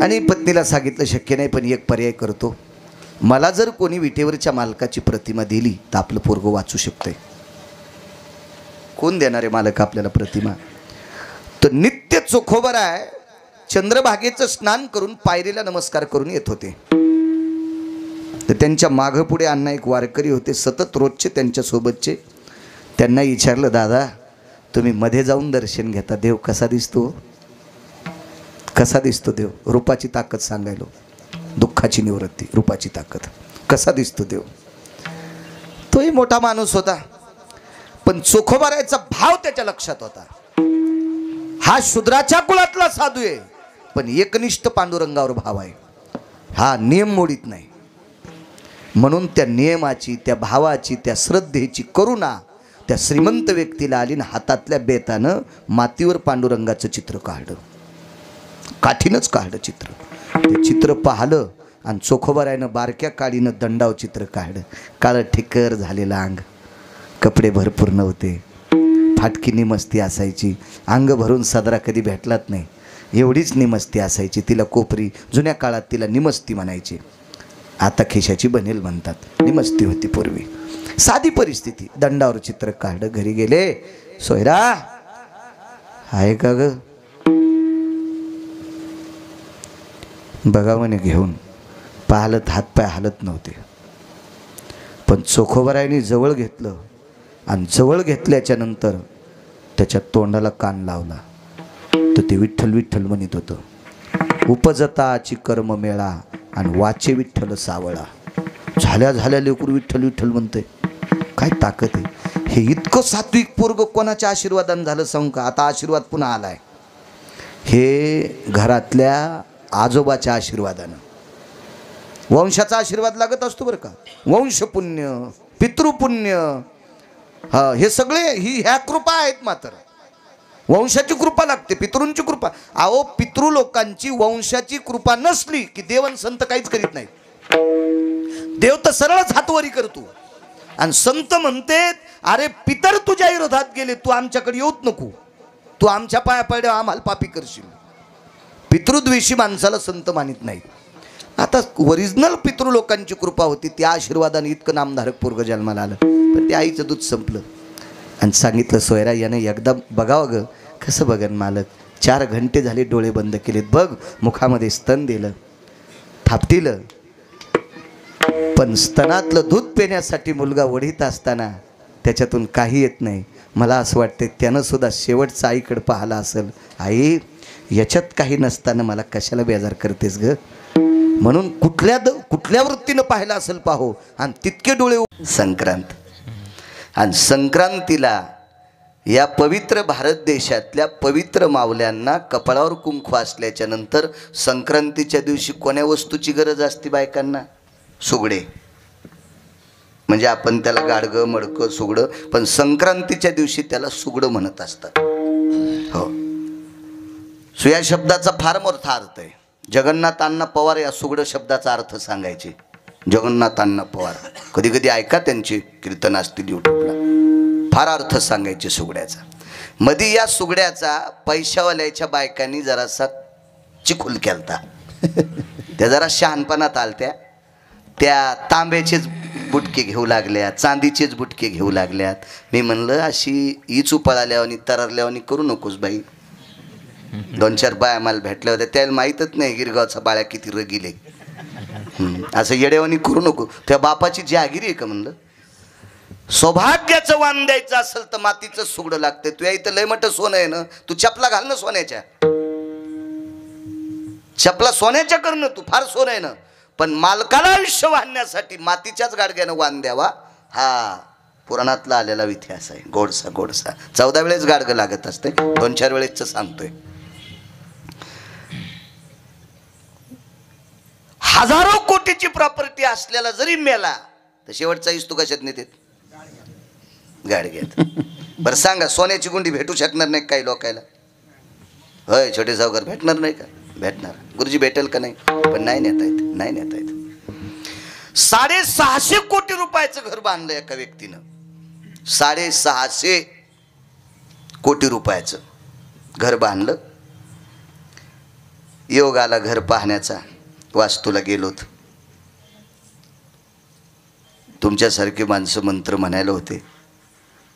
आणि पत्नीला सांगितलं शक्य नाही, पण एक पर्याय करतो. मला जर कोणी विटेवरच्या मालकाची प्रतिमा दिली तर आपलं पोरगं वाचू शकतंय. कोण देणारे मालक आपल्याला प्रतिमा? तर नित्य चोखोबराय चंद्रभागेचं स्नान करून पायरीला नमस्कार करून येत होते. तर त्यांच्या मागं पुढे अण्णा एक वारकरी होते, सतत रोजचे त्यांच्या सोबतचे. त्यांना विचारलं, दादा तुम्ही मध्ये जाऊन दर्शन घेता, देव कसा दिसतो? कसा दिसतो देव? रूपाची ताकद सांगायलो, दुःखाची निवृत्ती, रूपाची ताकद. कसा दिसतो देव? तोही मोठा माणूस होता, पण चोखोबरायचा भाव त्याच्या लक्षात होता. हा शूद्राच्या कुळातला साधू आहे, पण एकनिष्ठ पांडुरंगावर भाव आहे. हा नियम मोडीत नाही. म्हणून त्या नियमाची, त्या भावाची, त्या श्रद्धेची करुणा त्या श्रीमंत व्यक्तीला आली ना. हातातल्या बेतानं मातीवर पांडुरंगाचं चित्र काढलं. काठीनंच काढलं चित्र. ते चित्र पाहिलं आणि चोखोबारायनं बारक्या काळीनं दंडाव चित्र काढलं. काळं ठिकर झालेलं अंग, कपडे भरपूर नव्हते, फाटकी निमस्ती असायची, अंग भरून सदरा कधी भेटलाच नाही, एवढीच निमस्ती असायची. तिला कोपरी, जुन्या काळात तिला निमस्ती म्हणायची, आता खिशाची बनेल म्हणतात. निमस्ती होती पूर्वी. साधी परिस्थिती. दंडावर चित्र काढलं, घरी गेले. सोयरा आहे का ग? बघा म्हणे घेऊन. पाहलत हातपाय हालत नव्हते, पण चोखोबारायने जवळ घेतलं आणि जवळ घेतल्याच्या नंतर त्याच्या तोंडाला कान लावला तर ते विठ्ठल विठ्ठल म्हणत होतं. उपजताची कर्म मेळा आणि वाचे विठ्ठल सावळा. झाल्या झाल्या लेकरू विठ्ठल विठ्ठल म्हणतंय. काय ताकद आहे. हे इतकं सात्विक पोरग कोणाच्या आशीर्वादानं झालं सांगू का? आता आशीर्वाद पुन्हा आलाय. हे घरातल्या आजोबाच्या आशीर्वादानं. वंशाचा आशीर्वाद लागत असतो बरं का. वंशपुण्य, पितृपुण्य, हे सगळे ह्या कृपा आहेत. मात्र वंशाची कृपा लागते, पितृंची कृपा. अहो पितृ लोकांची वंशाची कृपा नसली की देवन संत काहीच करीत नाहीत. देव तर सरळच हातवरी करतो. आणि संत म्हणते अरे पितर तुझ्या विरोधात गेले, तू आमच्याकडे येऊच नको, तू आमच्या पाया पडल्यावर आम्हाला पापी करशील. पितृद्वेषी माणसाला संत मानित नाहीत. आता ओरिजिनल पितृ लोकांची कृपा होती, त्या आशीर्वादाने इतकं नामधारक पोरग जन्माला आलं. पण ते आईचं दूध संपलं. आणि सांगितलं सोयरा यानं एकदा बघावं ग. कसं बघन मालक? 4 घंटे झाले डोळे बंद केलेत. बघ मुखामध्ये स्तन दिलं, थापटिलं, पण स्तनातलं दूध पिण्यासाठी मुलगा वढीत असताना त्याच्यातून काही येत नाही. मला असं वाटतं त्यानं सुद्धा शेवटचा आईकडे पाहिला असेल. आई याच्यात काही नसताना मला कशाला बेजार करतेस ग? म्हणून कुठल्या वृत्तीनं पाहिलं असेल पाहो. आणि तितके डोळे. संक्रांत. आणि संक्रांतीला या पवित्र भारत देशातल्या पवित्र मावल्यांना कपाळावर कुंकू असल्याच्या नंतर संक्रांतीच्या दिवशी कोण्या वस्तूची गरज असते बायकांना? सुगडे. म्हणजे आपण त्याला गाडगं मडकं सुगडं, पण संक्रांतीच्या दिवशी त्याला सुगडं म्हणत असतात. हो, या शब्दाचा फार मोठा अर्थ आहे. जगन्नाथ अण्णा पवार या सुगडं शब्दाचा अर्थ सांगायचे. जगन्नाथ अण्णा पवार, कधी कधी ऐका त्यांची कीर्तन असतील यूट्यूबला, फार अर्थ सांगायचे सुगड्याचा. मध्ये या सुगड्याचा पैशावाल्याच्या बायकांनी जरासा चिखुल केलता. त्या जरा शहाणपणात आलत्या. त्या तांब्याचेच बुटके घेऊ लागल्या, चांदीचेच बुटके घेऊ लागल्यात. मी म्हणलं अशी इचू पळाल्यावानी तररल्यावानी करू नकोस बाई. 2-4 बाया मला भेटल्या होत्या, त्याला माहीतच नाही गिरगावचा बाळ्या किती रगिले. असं येड्यावानी करू नको. त्या बापाची जहागिरी आहे का म्हणलं? सौभाग्याचं वाण द्यायचं असेल तर मातीचं सुगडं लागतं. तुझ्या इथं लय मोठं सोनं आहे ना, तू चपला घाल ना सोन्याच्या. चपला सोन्याच्या करणं, तू फार सोनं आहे ना, पण मालकाला आयुष्य वाहण्यासाठी मातीच्याच गाडग्यानं वाण द्यावा. हा पुराणातला आलेला इतिहास आहे. गोडसा गोडसा 14 वेळेस गाडगं लागत असते, 2-4 वेळेसच सांगतोय. हजारो कोटीची प्रॉपर्टी असलेला जरी मेला तर शेवटचा इस्तू कशात नेते? गाडग्यात. बरं सांगा, सोन्याची गुंडी भेटू शकणार नाही काही लोकायला? होय, छोटे सावकार भेटणार नाही का? भेटणार. गुरुजी भेटेल का नाही? पण नाही नेता येत, नाही नेता येत. 650 कोटी रुपयाचं घर बांधलं एका व्यक्तीनं. 650 कोटी रुपयाचं घर बांधलं. योग आला घर पाहण्याचा. वास्तूला गेलोत. तुमच्यासारखे माणसं मंत्र म्हणायला होते.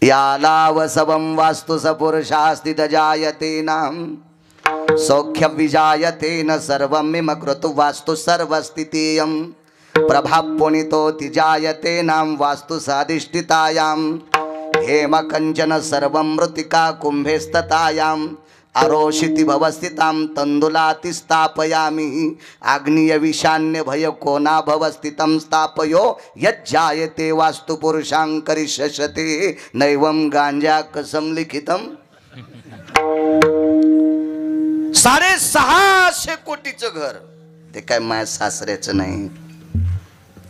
याला वसवं वास्तु सपुरुषास्ति जायते नाम सौख्य विजायते न सर्वं मिमकृतु वास्तु सर्वस्थितियं प्रभापुनितो तिजायते नाम वास्तु साधिष्ठितायां हेम कंचन सर्वं मृतिका कुंभेस्ततायां आरोषिति भवस्थितां तंदुलाति स्थापयामि आग्नेय विशान्य भय कोना भवस्थितं स्थापयो यज्जायते वास्तु पुरुषां करिष्यते नैवं गांजा कसम लिखितम. 650 कोटीचं घर. ते काय माझ्या सासऱ्याचं नाही,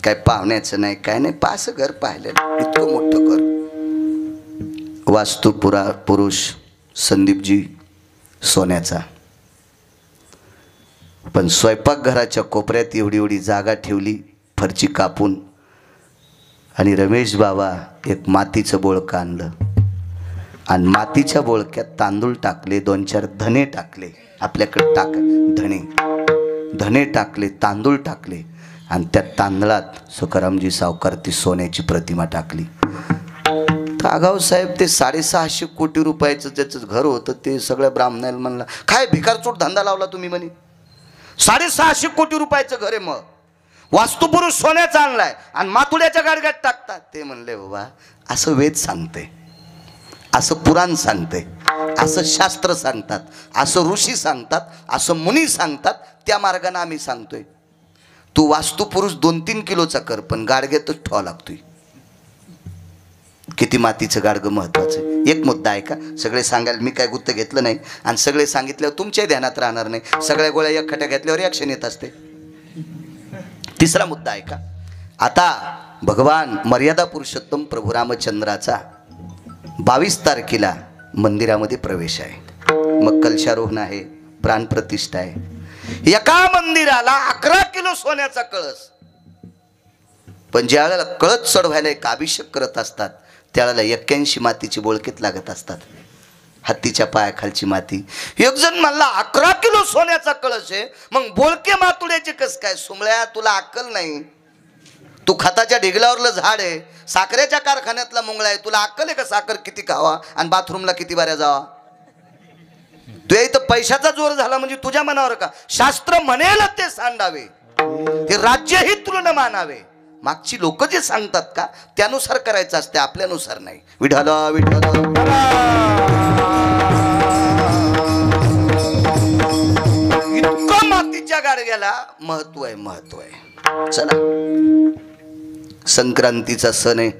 काय पाहुण्याचं नाही, काय नाही. 5 घर पाहिलेलं, इतकं मोठं घर. वास्तु पुरुष संदीपजी सोन्याचा. पण स्वयंपाकघराच्या कोपऱ्यात एवढी एवढी जागा ठेवली फरची कापून, आणि रमेश बाबा एक मातीचं बोळकं आणलं आणि मातीच्या बोळक्यात तांदूळ टाकले, 2-4 धने टाकले, आपल्याकडे धने टाकले, तांदूळ टाकले, आणि त्या तांदळात सुकारामजी सावकार ती सोन्याची प्रतिमा टाकली. तर आगाव साहेब ते 650 कोटी रुपयाचं ज्याचं घर होतं ते सगळ्या ब्राह्मणाला म्हणला, काय भिकारचोट धंदा लावला तुम्ही म्हणे, 650 कोटी रुपयाचं घर आहे, मग वास्तुपुरुष सोन्याचा आणलाय आणि मातुड्याच्या गाडग्यात टाकतात. ते म्हणले, बाबा असं वेद सांगते, असं पुराण सांगते, असं शास्त्र सांगतात, असं ऋषी सांगतात, असं मुनी सांगतात, त्या मार्गाने आम्ही सांगतोय. तू वास्तुपुरुष 2-3 किलोचा कर, पण गाडग्यातच ठेवा लागतोय. किती मातीचं गाडगं महत्वाचं. एक मुद्दा आहे का, सगळे सांगायला मी काय गुत्त घेतलं नाही, आणि सगळे सांगितल्यावर तुमच्याही ध्यानात राहणार नाही. सगळ्या गोळ्या एक खट्या घेतल्यावर रिॲक्शन येत असते. तिसरा मुद्दा आहे का, आता भगवान मर्यादा पुरुषोत्तम प्रभू रामचंद्राचा 22 तारखेला मंदिरामध्ये प्रवेश आहे. मग कलशारोहण आहे, प्राणप्रतिष्ठा आहे. एका मंदिराला 11 किलो सोन्याचा कळस. पण ज्या वेळेला कळस चढवायला एक अभिषेक करत असतात त्यावेळेला 81 मातीची बोळकेत लागत असतात, हत्तीच्या पायाखालची माती. एक जण म्हणला 11 किलो सोन्याचा कळस आहे, मग बोळके मातुड्याचे कस काय? सुमळ्या, तुला अक्कल नाही. तू खताच्या ढिगलावरलं झाड आहे, साखरेच्या कारखान्यातला मुंगळा आहे, तुला अक्कल आहे का साखर किती खावा आणि बाथरूमला किती बाऱ्या जावा? तू इथं पैशाचा जोर झाला म्हणजे तुझ्या मनावर का? शास्त्र म्हणेल ते सांडावे, ते राज्यही तुला मानावे. मागची लोक जे सांगतात का त्यानुसार करायचं असते, आपल्यानुसार नाही. विठाला विठाला इतकं मातीच्या गाडग्याला महत्व आहे, महत्व आहे. चला, संक्रांतीचा सण आहे,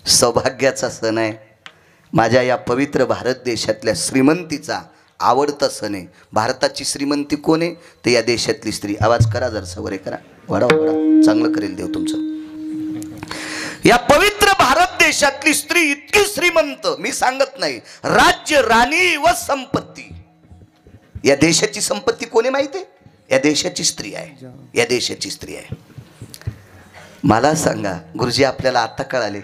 सौभाग्याचा सण आहे. माझ्या या पवित्र भारत देशातल्या श्रीमंतीचा आवडता सण आहे. भारताची श्रीमंती कोण आहे? तर या देशातली स्त्री. आवाज करा जर सवरे करा, वाढा वाढा, चांगलं करेल देव तुमचं. या पवित्र भारत देशातली स्त्री इतकी श्रीमंत, मी सांगत नाही, राज्य, राणी व संपत्ती. या देशाची संपत्ती कोणी माहिती आहे? या देशाची स्त्री आहे, या देशाची स्त्री आहे. मला सांगा गुरुजी, आपल्याला आता कळाले,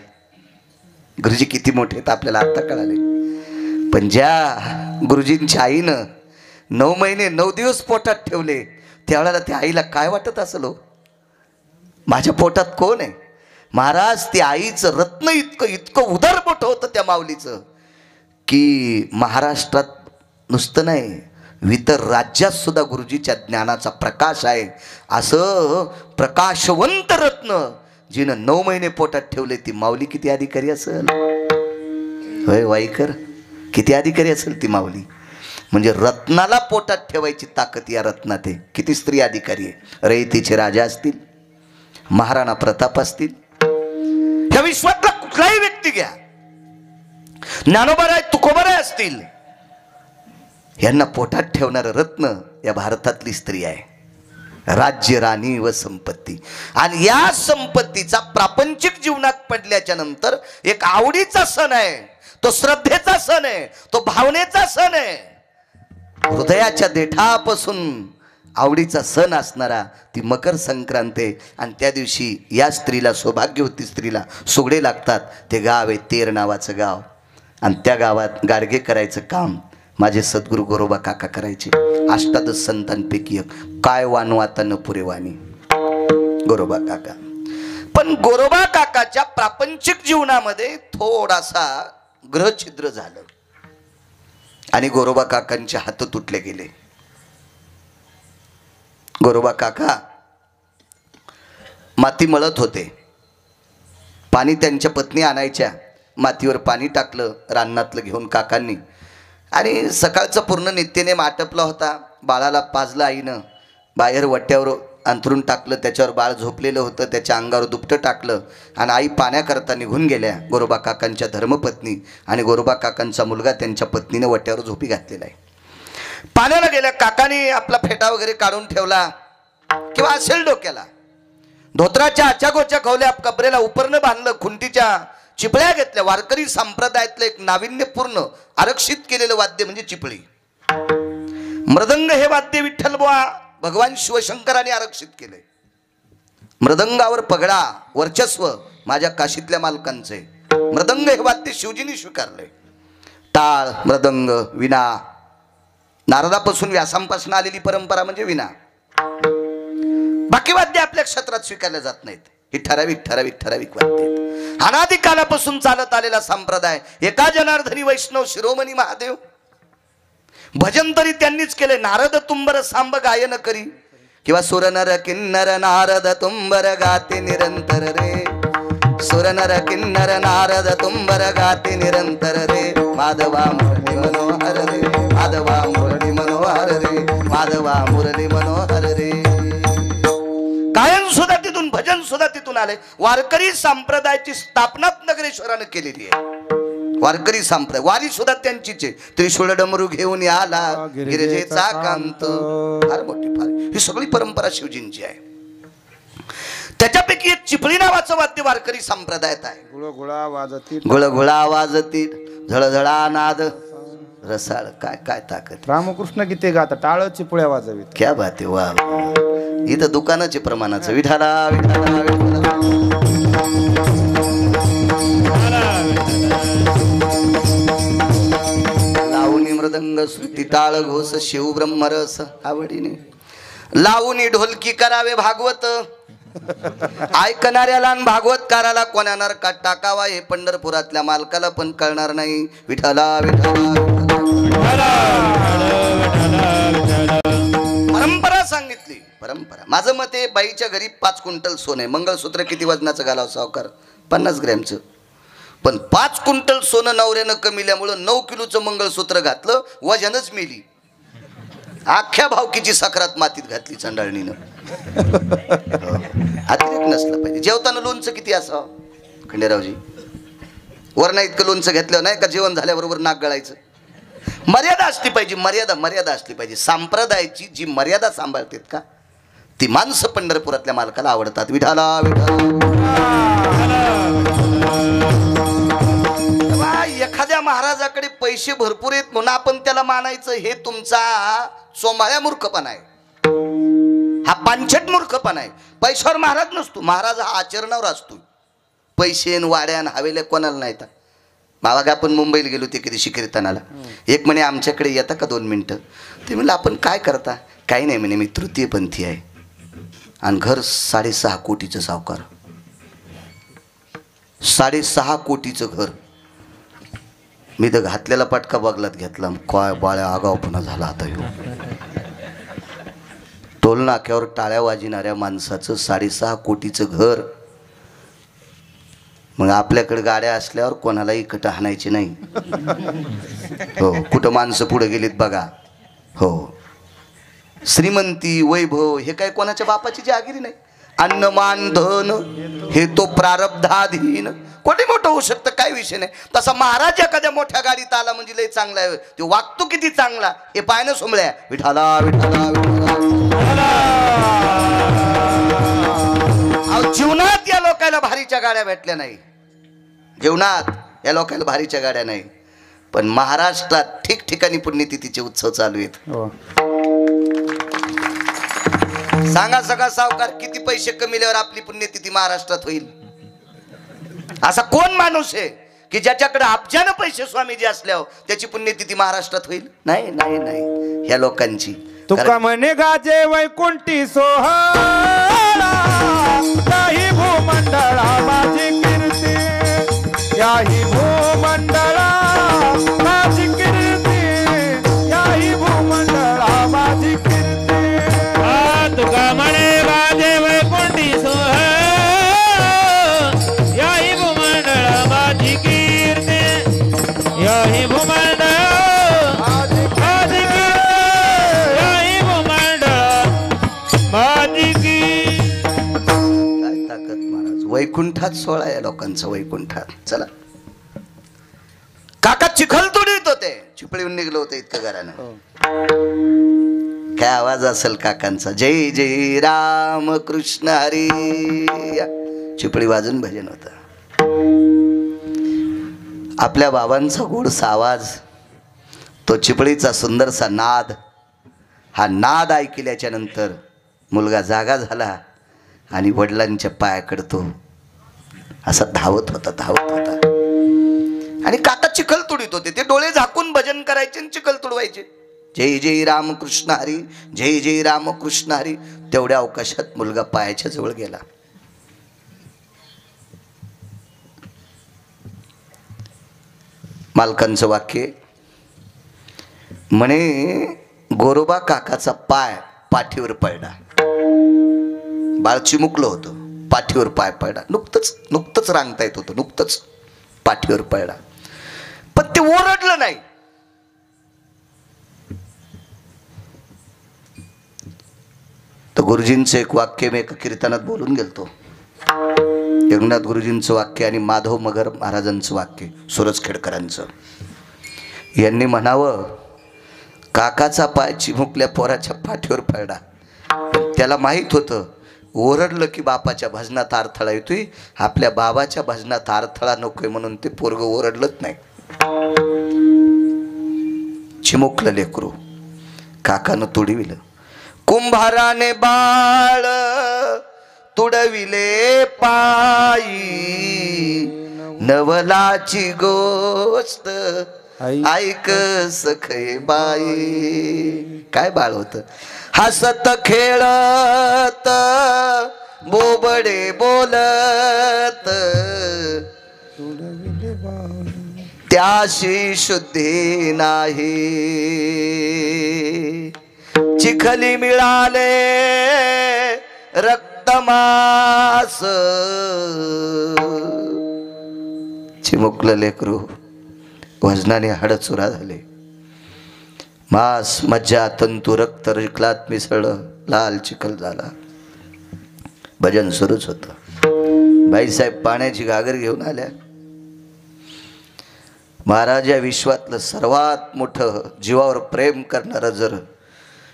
गुरुजी किती मोठे आहेत आपल्याला आता कळाले. पण ज्या गुरुजींच्या आईनं 9 महिने 9 दिवस पोटात ठेवले त्यावेळेला त्या आईला काय वाटत असेल हो? माझ्या पोटात कोण आहे? महाराज, त्या आईचं रत्न इतकं इतकं उदर मोठं होतं त्या माऊलीचं की महाराष्ट्रात नुसतं नाही, इतर राज्यात सुद्धा गुरुजीच्या ज्ञानाचा प्रकाश आहे. असं प्रकाशवंत रत्न जिनं 9 महिने पोटात ठेवले, ती माऊली किती अधिकारी असेल? होय वाईकर, किती अधिकारी असेल ती माऊली. म्हणजे रत्नाला पोटात ठेवायची ताकद या रत्नात आहे. किती स्त्री अधिकारी आहे. रयतीचे राजा असतील, महाराणा प्रताप असतील, ह्या विश्वातला कुठलाही व्यक्ती घ्या, ज्ञानोबाराय तुकोबाराय असतील, यांना पोटात ठेवणारं रत्न या भारतातली स्त्री आहे. राज्य, राणी व संपत्ती. आणि या संपत्तीचा प्रापंचिक जीवनात पडल्याच्या नंतर एक आवडीचा सण आहे, तो श्रद्धेचा सण आहे, तो भावनेचा सण आहे. हृदयाच्या देठापासून आवडीचा सण असणारा ती मकर संक्रांत आहे. आणि त्या दिवशी या स्त्रीला, सौभाग्यवती स्त्रीला सुगडे लागतात. ते गाव आहे तेर नावाचं गाव, आणि त्या गावात गाडगे करायचं काम माझे सद्गुरू गोरोबा काका करायचे. अष्टादश संतांपैकी एक. काय वानू आता न पुरे वाणी, गोरोबा काका. पण गोरोबा काकाच्या प्रापंचिक जीवनामध्ये थोडासा ग्रहछिद्र झालं आणि गोरोबा काकांचे हात तुटले गेले. गोरोबा काका माती मळत होते, पाणी त्यांच्या पत्नी आणायच्या, मातीवर पाणी टाकलं रानातलं घेऊन काकांनी, आणि सकाळचं पूर्ण नित्यनेम आटपला होता. बाळाला पाजलं आईनं, बाहेर वट्यावर अंथरून टाकलं, त्याच्यावर बाळ झोपलेलं होतं, त्याच्या अंगावर दुपटं टाकलं आणि आई पाण्याकरता निघून गेल्या. गोरोबा काकांच्या धर्मपत्नी आणि गोरोबा काकांचा मुलगा त्यांच्या पत्नीने वट्यावर झोपी घातलेला आहे. पाण्याला गेल्या, काकाने आपला फेटा वगैरे काढून ठेवला किंवा असेल डोक्याला, धोत्राच्या आचागोच्या खवल्या, कबरेला उपरनं बांधलं, खुंटीच्या चिपळ्या घेतल्या. वारकरी संप्रदायातलं एक नाविन्यपूर्ण आरक्षित केलेलं वाद्य म्हणजे चिपळी. मृदंग हे वाद्य विठ्ठल बुवा भगवान शिवशंकराने आरक्षित केलंय. मृदंगावर पगडा वर्चस्व माझ्या काशीतल्या मालकांचे. मृदंग हे वाद्य शिवजींनी स्वीकारले. टाळ मृदंग विना नारदापासून व्यासांपासून आलेली परंपरा म्हणजे विना. बाकी वाद्य आपल्या क्षेत्रात स्वीकारले जात नाहीत. ही ठराविक वाद्य आहेत. अनादिकालापासून चालत आलेला संप्रदाय. एका जनार्दनी वैष्णव शिरोमणी महादेव भजन तरी त्यांनीच केले. नारद तुंबर सांब गायन करी किंवा सुरनर किन्नर नारद तुंबर गाते निरंतर रे. सुरनर किन्नर नारद तुंबर गाते निरंतर रे. माधवा मुरली मनोहर रे. माधवा मुरली मनोहर रे. माधवा मुरली मनोहर रे. गायन सुद्धा तिथून भजन सुद्धा तिथून आले. वारकरी संप्रदायाची स्थापना नगरेश्वरानं केलेली आहे. वारकरी संप्रदाय वारी सुद्धा त्यांचीच आहे. त्रिशूळ डमरू घेऊन आला गिरिजेचा कांत. फार मोठी फार ही सगळी परंपरा शिवजींची आहे. त्याच्यापैकी एक चिपळी नावाचं वाद्य वारकरी संप्रदायात आहे. गुळगुळा वाजती झळझळा नाद रसाळ. काय काय ताकद.
रामकृष्ण गीते गाता टाळ चिपळ्या वाजवीत.
क्या बात आहे. वा इथं दुकानाचे प्रमाणाचं. विठाला विठाला विठाला. लावणी मृदंग श्रुती टाळ घोष शिव ब्रह्मरस आवडीने. लावणी ढोलकी करावे भागवत. ऐकणाऱ्याला भागवतकाराला कोणा नरकात टाकावा हे पंढरपुरातल्या मालकाला पण कळणार नाही. विठाला विठाला. परंपरा सांगितली. परंपरा माझं मत आहे बाईच्या घरी 5 क्विंटल सोनं आहे. मंगळसूत्र किती वजनाचं घालावं सावकार? 50 ग्रॅमचं. पण 5 क्विंटल सोनं नवऱ्यानं कमिल्यामुळं 9 किलोचं मंगळसूत्र घातलं. वजनच मिली. अख्ख्या भावकीची साखरात मातीत घातली चंडाळणीनं. अतिरेक नसलं पाहिजे. जेवताना लोणचं किती असावं खंडेरावजी? वरना इतकं लोणचं घेतलं नाही का जेवण झाल्याबरोबर नाक गळायचं. मर्यादा असली पाहिजे. मर्यादा असली पाहिजे. संप्रदायाची जी मर्यादा सांभाळतात का ती माणसं पंढरपुरातल्या मालकाला आवडतात. विठाला विठाला. एखाद्या महाराजाकडे पैसे भरपूर आहेत म्हणून आपण त्याला मानायचं हे तुमचा सोमाळ्या मूर्खपणा आहे. हा पांचट मूर्खपणा आहे. पैशावर महाराज नसतो. महाराज हा आचरणावर असतो. पैसे वाड्यान हवेल्या कोणाला नाही. बाबा आपण मुंबईला गेलो ते कधी कीर्तनाला. एक म्हणे आमच्याकडे येता का 2 मिनिटं. ते म्हणलं आपण काय करता? काही नाही म्हणे मी तृतीयपंथी आहे आणि घर 6.5 कोटीचं सावकार. 6.5 कोटीचं घर. मी तर घातलेला पटका बगलात घेतला. काय बाळ्या आगावपणा झाला आता ह्यो. टोल नाक्यावर टाळ्या वाजणाऱ्या माणसाचं 6.5 कोटीचं घर. मग आपल्याकडे गाड्या असल्यावर कोणाला इकट हाणायची नाही. हो कुठं माणसं पुढे गेलीत बघा. हो श्रीमंती वैभव हे काय कोणाच्या बापाची जागिरी नाही. अन्नमान धन हे तो प्रारब्धाधीन. कोणी मोठं होऊ शकतं काय विषय नाही. तसा महाराज एखाद्या मोठ्या गाडीत आला म्हणजे लय चांगला आहे. तो वागतो किती चांगला हे पायनं सोमळ्या. विठाला विठाला विठाला. जीवनात या लोकांना भारीच्या गाड्या भेटल्या नाही. जीवनात या लोकांना भारीच्या गाड्या नाही. पण महाराष्ट्रात ठिकठिकाणी पुण्यतिथीचे उत्सव चालू आहेत. सांगा सगळा सावकार किती पैसे कमिल्यावर आपली पुण्यतिथी महाराष्ट्रात होईल? असा कोण माणूस आहे की ज्याच्याकडे अब्जानं पैसे स्वामीजी असल्यावर त्याची पुण्यतिथी महाराष्ट्रात होईल? नाही नाही नाही. ह्या लोकांची
तुका म्हणे गाजे वैकुंठी सोहळा याही भूमंडळा माझी कीर्ती. याही भूमंडळा माझी कीर्ती. याही भूमंडळा माझी कीर्ती. तुका म्हणे गाजे वैकुंठी सोहळा याही भूमंडळा माझी कीर्ती. याही भूमंडळा माझी कीर्ती. याही भूमंडळा माझी कीर्ती.
काय ताकद महाराज. वैकुंठात सोळा या लोकांचं. वैकुंठात. चला काका चिखल तोडीत होते. चिपळीहून निघलो होते इतकं घरानं. काय आवाज असेल काकांचा. जय जय राम कृष्ण हरी. चिपळी वाजून भजन होत. आपल्या बाबांचा गोडसा आवाज. तो चिपळीचा सुंदरसा नाद. हा नाद ऐकल्याच्या नंतर मुलगा जागा झाला आणि वडिलांच्या पायाकडे तो असा धावत होता आणि काका चिखल तुडीत होते. ते डोळे झाकून भजन करायचे आणि चिखल तुडवायचे. जय जय रामकृष्ण हरी, जय जय रामकृष्ण हरी. तेवढ्या अवकाशात मुलगा पायाच्या जवळ गेला. मालकांचं वाक्य म्हणे, गोरोबा काकाचा पाय पाठीवर पडला. बाळ चिमुकलं होतं, पाठीवर पाय पडला. नुकतंच रांगता येत होतं, नुकतंच पाठीवर पडला. पण ते ओरडलं नाही. तर गुरुजींचं एक वाक्य मी एका कीर्तनात बोलून गेलतो. एकनाथ गुरुजींचं वाक्य आणि माधव मगर महाराजांचं वाक्य, सुरजखेडकरांचं. यांनी म्हणावं, काकाचा पाय चिमुकल्या पोराच्या पाठीवर पडला. त्याला माहीत होतं, ओरडलं की बापाच्या भजनात अडथळा येतोय. आपल्या बाबाच्या भजनात अडथळा नकोय म्हणून ते पोरग ओरडलंच नाही. चिमुकलं लेकरू. काकानं तुडविलं. कुंभाराने बाळ तुडविले पायी, नवलाची गोष्ट ऐक सखे बाई. काय बाळ होत, हसत खेळत बोबडे बोलत, त्याशी शुद्धी नाही. चिखली मिळाले रक्तमास. चिमुकलं लेकरू वजनाने हाडचुरा झाले. मांस मज्जा तंतू रक्त चिखलात मिसळलं, लाल चिखल झाला. भजन सुरूच होतं. बाईसाहेब पाण्याची घागर घेऊन आल्या. महाराज या विश्वातलं सर्वात मोठं जीवावर प्रेम करणारं जर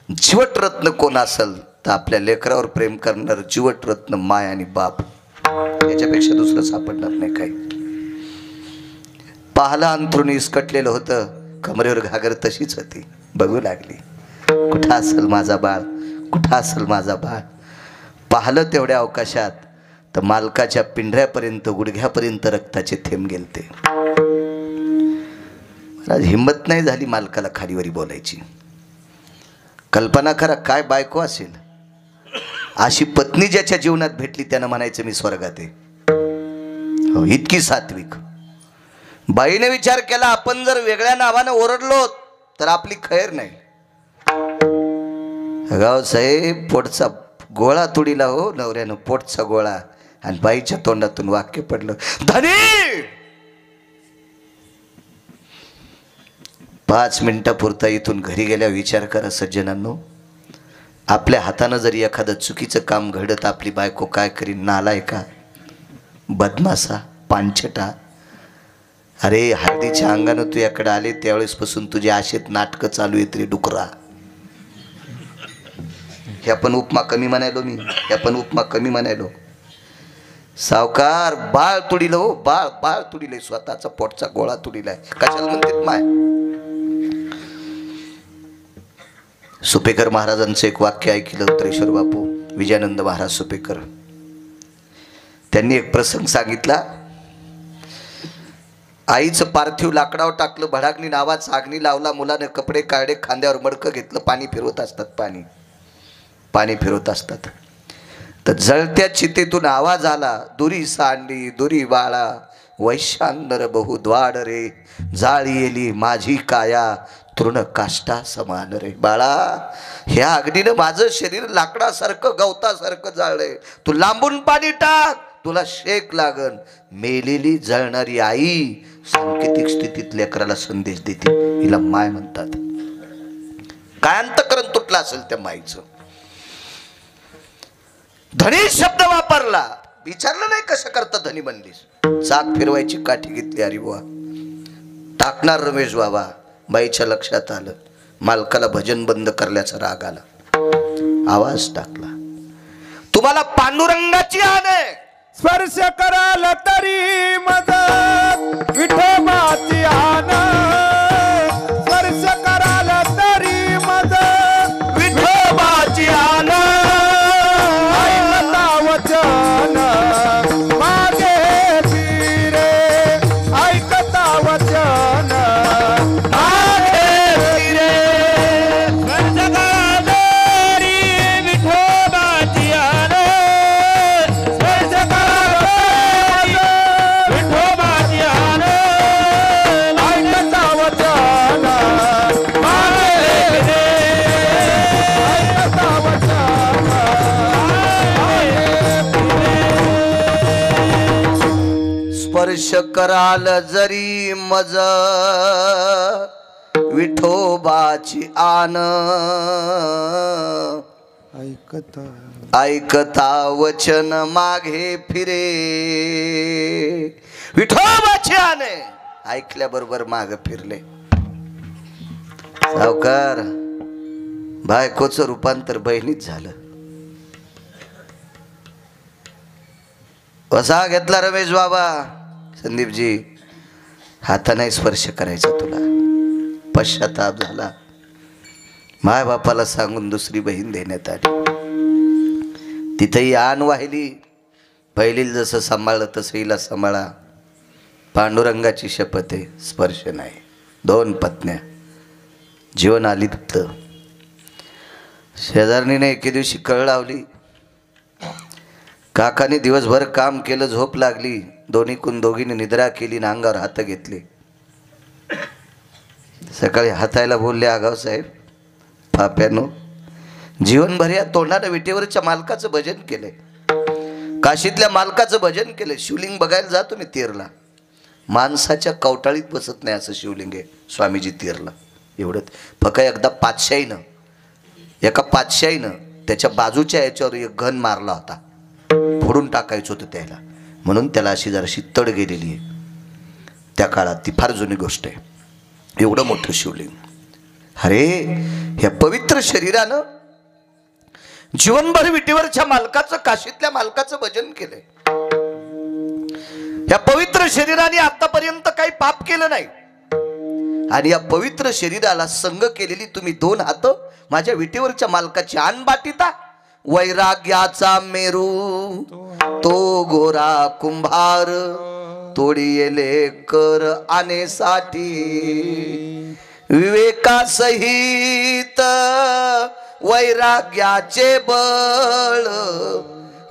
जीवटरत्न कोण असेल तर आपल्या लेकरावर प्रेम करणारं जीवटरत्न माय आणि बाप. याच्यापेक्षा दुसरं सापडणार नाही काही. पाहला अंथरुण इसकटलेलं होतं, कमरेवर घागर तशीच होती. बघू लागली, कुठं असेल माझा बाळ, कुठं असेल माझा बाळ. पाहलं तेवढ्या अवकाशात तर मालकाच्या पिंढऱ्यापर्यंत गुडघ्यापर्यंत रक्ताचे थेंब गेलते. मला हिंमत नाही झाली मालकाला खालीवरी बोलायची. कल्पना करा काय बायको असेल. अशी पत्नी ज्याच्या जीवनात भेटली त्यानं म्हणायचं मी स्वर्गात आहे. हो, इतकी सात्विक. बाईने विचार केला, आपण जर वेगळ्या नावानं ओरडलो तर आपली खैर नाही. गाव साहेब पोटचा गोळा तुडीला हो नवऱ्यानं, पोटचा गोळा. आणि बाईच्या तोंडातून वाक्य पडलं, धनी. 5 मिनिटापुरता इथून घरी गेल्या विचार करा सज्जनांनो, आपल्या हातानं जरी एखादं चुकीचं काम घडत आपली बायको काय करीन. नालायका, बदमासा, पांचटा. अरे हळदीच्या अंगानं तू याकडे आले त्यावेळेसपासून तुझे आशेत नाटकं चालू येत रे डुकरा. हे आपण उपमा कमी म्हणायलो मी, हे आपण उपमा कमी म्हणायलो. सावकार बाळ तुडीलं हो, बाळ तुडीलंय. स्वतःचा पोटचा गोळा तुडीलाय. कशाला म्हणतात माय. सुपेकर महाराजांचं एक वाक्य ऐकलं. त्रेश्वर बापू विजयानंद महाराज सुपेकर, त्यांनी एक प्रसंग सांगितला. आईचं पार्थिव लाकडावर टाकलं, भडाकणी नावाचा अग्नी लावला. मुलाने कपडे काढले, खांद्यावर मडकं घेतलं. पाणी फिरवत असतात. तर जळत्या चितेतून आवाज आला, दुरी सांडी दुरी बाळा, वैशांदर बहुद्वाड रे, जाळी येली माझी काया, तृण काष्टा समान रे. बाळा, ह्या अग्नीनं माझं शरीर लाकडासारखं गवतासारखं जाळलंय. तू लांबून पाणी टाक, तुला शेक लागन. मेलेली जळणारी आई सांकेतिक स्थितीत लेकराला संदेश देते. हिला माय म्हणतात. काय अंतकरण तुटलं असेल त्या माईचं. धनी शब्द वापरला, विचारलं नाही कसं करता धनी म्हणलीस. चाक फिरवायची काठी घेतली. अरे बुवा टाकणार रमेश बाबा. बाईच्या लक्षात आलं, मालकाला भजन बंद करल्याचा राग आला. आवाज टाकला, तुम्हाला पांडुरंगाची आण आहे.
स्पर्श कराल तरी मज विठोबाची आण, स्पर्श कराल तरी मज
स्पर्श कराल जरी मज विठोबाची आन ऐकता वचन मागे फिरे विठोबाची आन ऐकल्याबरोबर माग फिरले सावकार बायकोचं रूपांतर बहिणीत झालं वसा घेतला रमेश बाबा संदीपजी हाताने स्पर्श करायचा तुला पश्चाताप झाला माय बापाला सांगून दुसरी बहीण देण्यात आली तिथेही आण वाहिली पहिलीला जसं सांभाळलं तसं हिला सांभाळा पांडुरंगाची शपथ आहे स्पर्श नाही 2 पत्न्या जीवन आलिप्त शेजारणीने एके दिवशी कळ लावली काकाने दिवसभर काम केलं झोप लागली दोघीने निद्रा केली ना अंगावर हात घेतले सकाळी हातायला बोलले आगाव साहेब पाप्यानो जीवनभर या तोंडाने विटेवरच्या मालकाचं भजन केलंय काशीतल्या मालकाचं भजन केलंय शिवलिंग बघायला जा तुम्ही तीरला माणसाच्या कवटाळीत बसत नाही असं शिवलिंग आहे स्वामीजी तीरला एवढंच फक्त एकदा एका पातशाहीनं त्याच्या बाजूच्या याच्यावर एक घन मारला होता फोडून टाकायचं होतं त्याला म्हणून त्याला अशी जराशी तड गेलेली आहे त्या काळात ती फार जुनी गोष्ट आहे एवढं मोठं शिवलिंग अरे ह्या पवित्र शरीरानं जीवनभर विटेवरच्या मालकाचं काशीतल्या मालकाचं भजन केलंय या पवित्र शरीराने आतापर्यंत काही पाप केलं नाही आणि या पवित्र शरीराला संग केलेली तुम्ही 2 हात माझ्या विटेवरच्या मालकाची आण बाटिता वैराग्याचा मेरू तो गोरा कुंभार तोडी येले कर आनेसाठी विवेकासहित वैराग्याचे बळ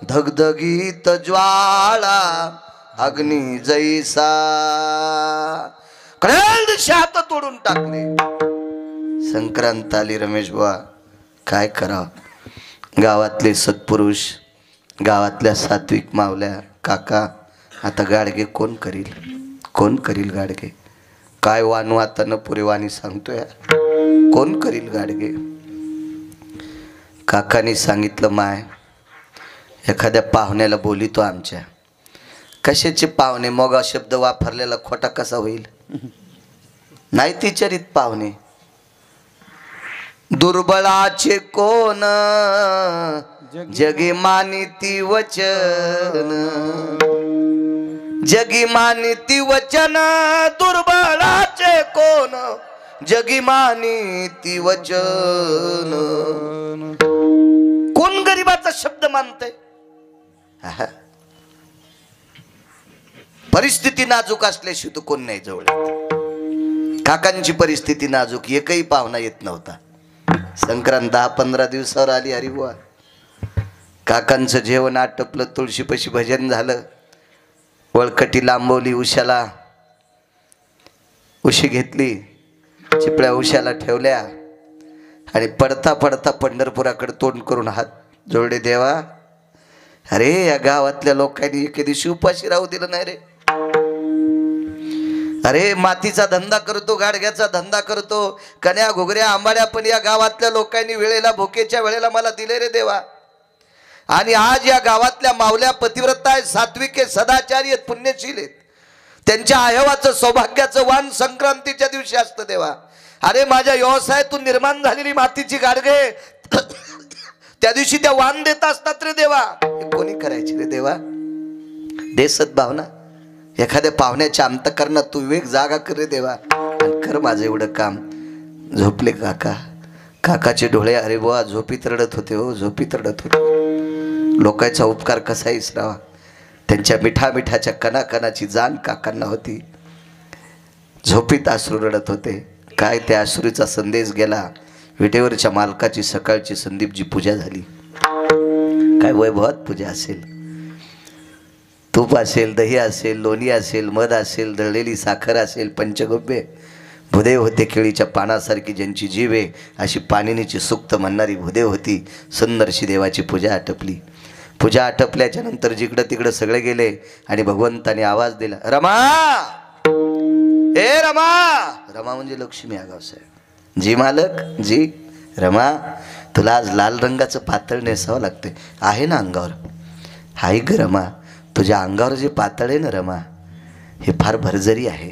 धगधगीत ज्वाळा अग्नी जैसा कळेल हात तोडून टाकले संक्रांत आली रमेश बुवा काय करावं गावातले सत्पुरुष गावातल्या सात्विक मावल्या काका आता गाडगे कोण करील गाडगे काय वानू आता न पुरे वाणी सांगतोय कोण करील गाडगे काकांनी सांगितलं माय एखाद्या पाहुण्याला बोलितो आमच्या कशाचे पाहुणे मोगा शब्द वापरलेला खोटा कसा होईल नाही तिचरित पाहुणे दुर्बळाचे कोण जगी मानिती वचन जगी मानिती वचन दुर्बळाचे कोण जगी मानिती वचन कोण गरीबाचा शब्द मानते परिस्थिती नाजूक असल्याशिवाय तू कोण नाही जवळ काकांची परिस्थिती नाजूक एकही पाहुणा येत नव्हता संक्रांत 10-15 दिवसावर आली अरे बुवा काकांचं जेवण आटपलं तुळशीपाशी भजन झालं वळकटी लांबवली उशाला उशी घेतली चिपळ्या उशाला ठेवल्या आणि पडता पडता पंढरपुराकडे तोंड करून हात जोडले देवा अरे या गावातल्या लोकांनी एके दिवशी उपाशी राहू दिलं नाही रे अरे मातीचा धंदा करतो गाडग्याचा धंदा करतो कन्या घुगऱ्या आंबाड्या पण या गावातल्या लोकांनी वेळेला भोकेच्या वेळेला मला दिले रे देवा आणि आज या गावातल्या मावल्या पतिव्रता आहेत सात्विक आहेत सदाचारी आहेत पुण्यशील आहेत त्यांच्या आयवाचं सौभाग्याचं वाण संक्रांतीच्या दिवशी असतं देवा अरे माझ्या व्यवसायातून निर्माण झालेली मातीची गाडगे त्या दिवशी त्या वाण देत असतात रे देवा कोणी करायची रे देवा दे सद्भावना एखाद्या पाहुण्याच्या अंतकरणात तू विवेक जागा कर रे देवा आणि कर माझं एवढं काम झोपले काकाचे डोळे अरे बुवा झोपीत रडत होते हो झोपीत रडत होते लोकांचा उपकार कसा इसरावा त्यांच्या मिठाच्या कणाकणाची जाण काकांना होती झोपीत अश्रू रडत होते काय त्या अश्रूचा संदेश गेला विटेवरच्या मालकाची सकाळची संदीपजी पूजा झाली काय वैभवात पूजा असेल तूप असेल दही असेल लोणी असेल मध असेल दळलेली साखर असेल पंचगव्य भूदेव होते केळीच्या पानासारखी ज्यांची जीव आहे अशी पाणिनीची सुक्त म्हणणारी भूदेव होती सुंदरशी देवाची पूजा आटपली पूजा आटपल्याच्या नंतर जिकडं तिकडं सगळे गेले आणि भगवंताने आवाज दिला, रमा, ए रमा. रमा म्हणजे लक्ष्मी आगाव साहेब. जी मालक, जी. रमा, तुला आज लाल रंगाचं पातळ नेसावं लागते. आहे ना अंगावर? हाय ग रमा, तुझ्या अंगावर जे पातळ आहे ना रमा, हे फार भरजरी आहे.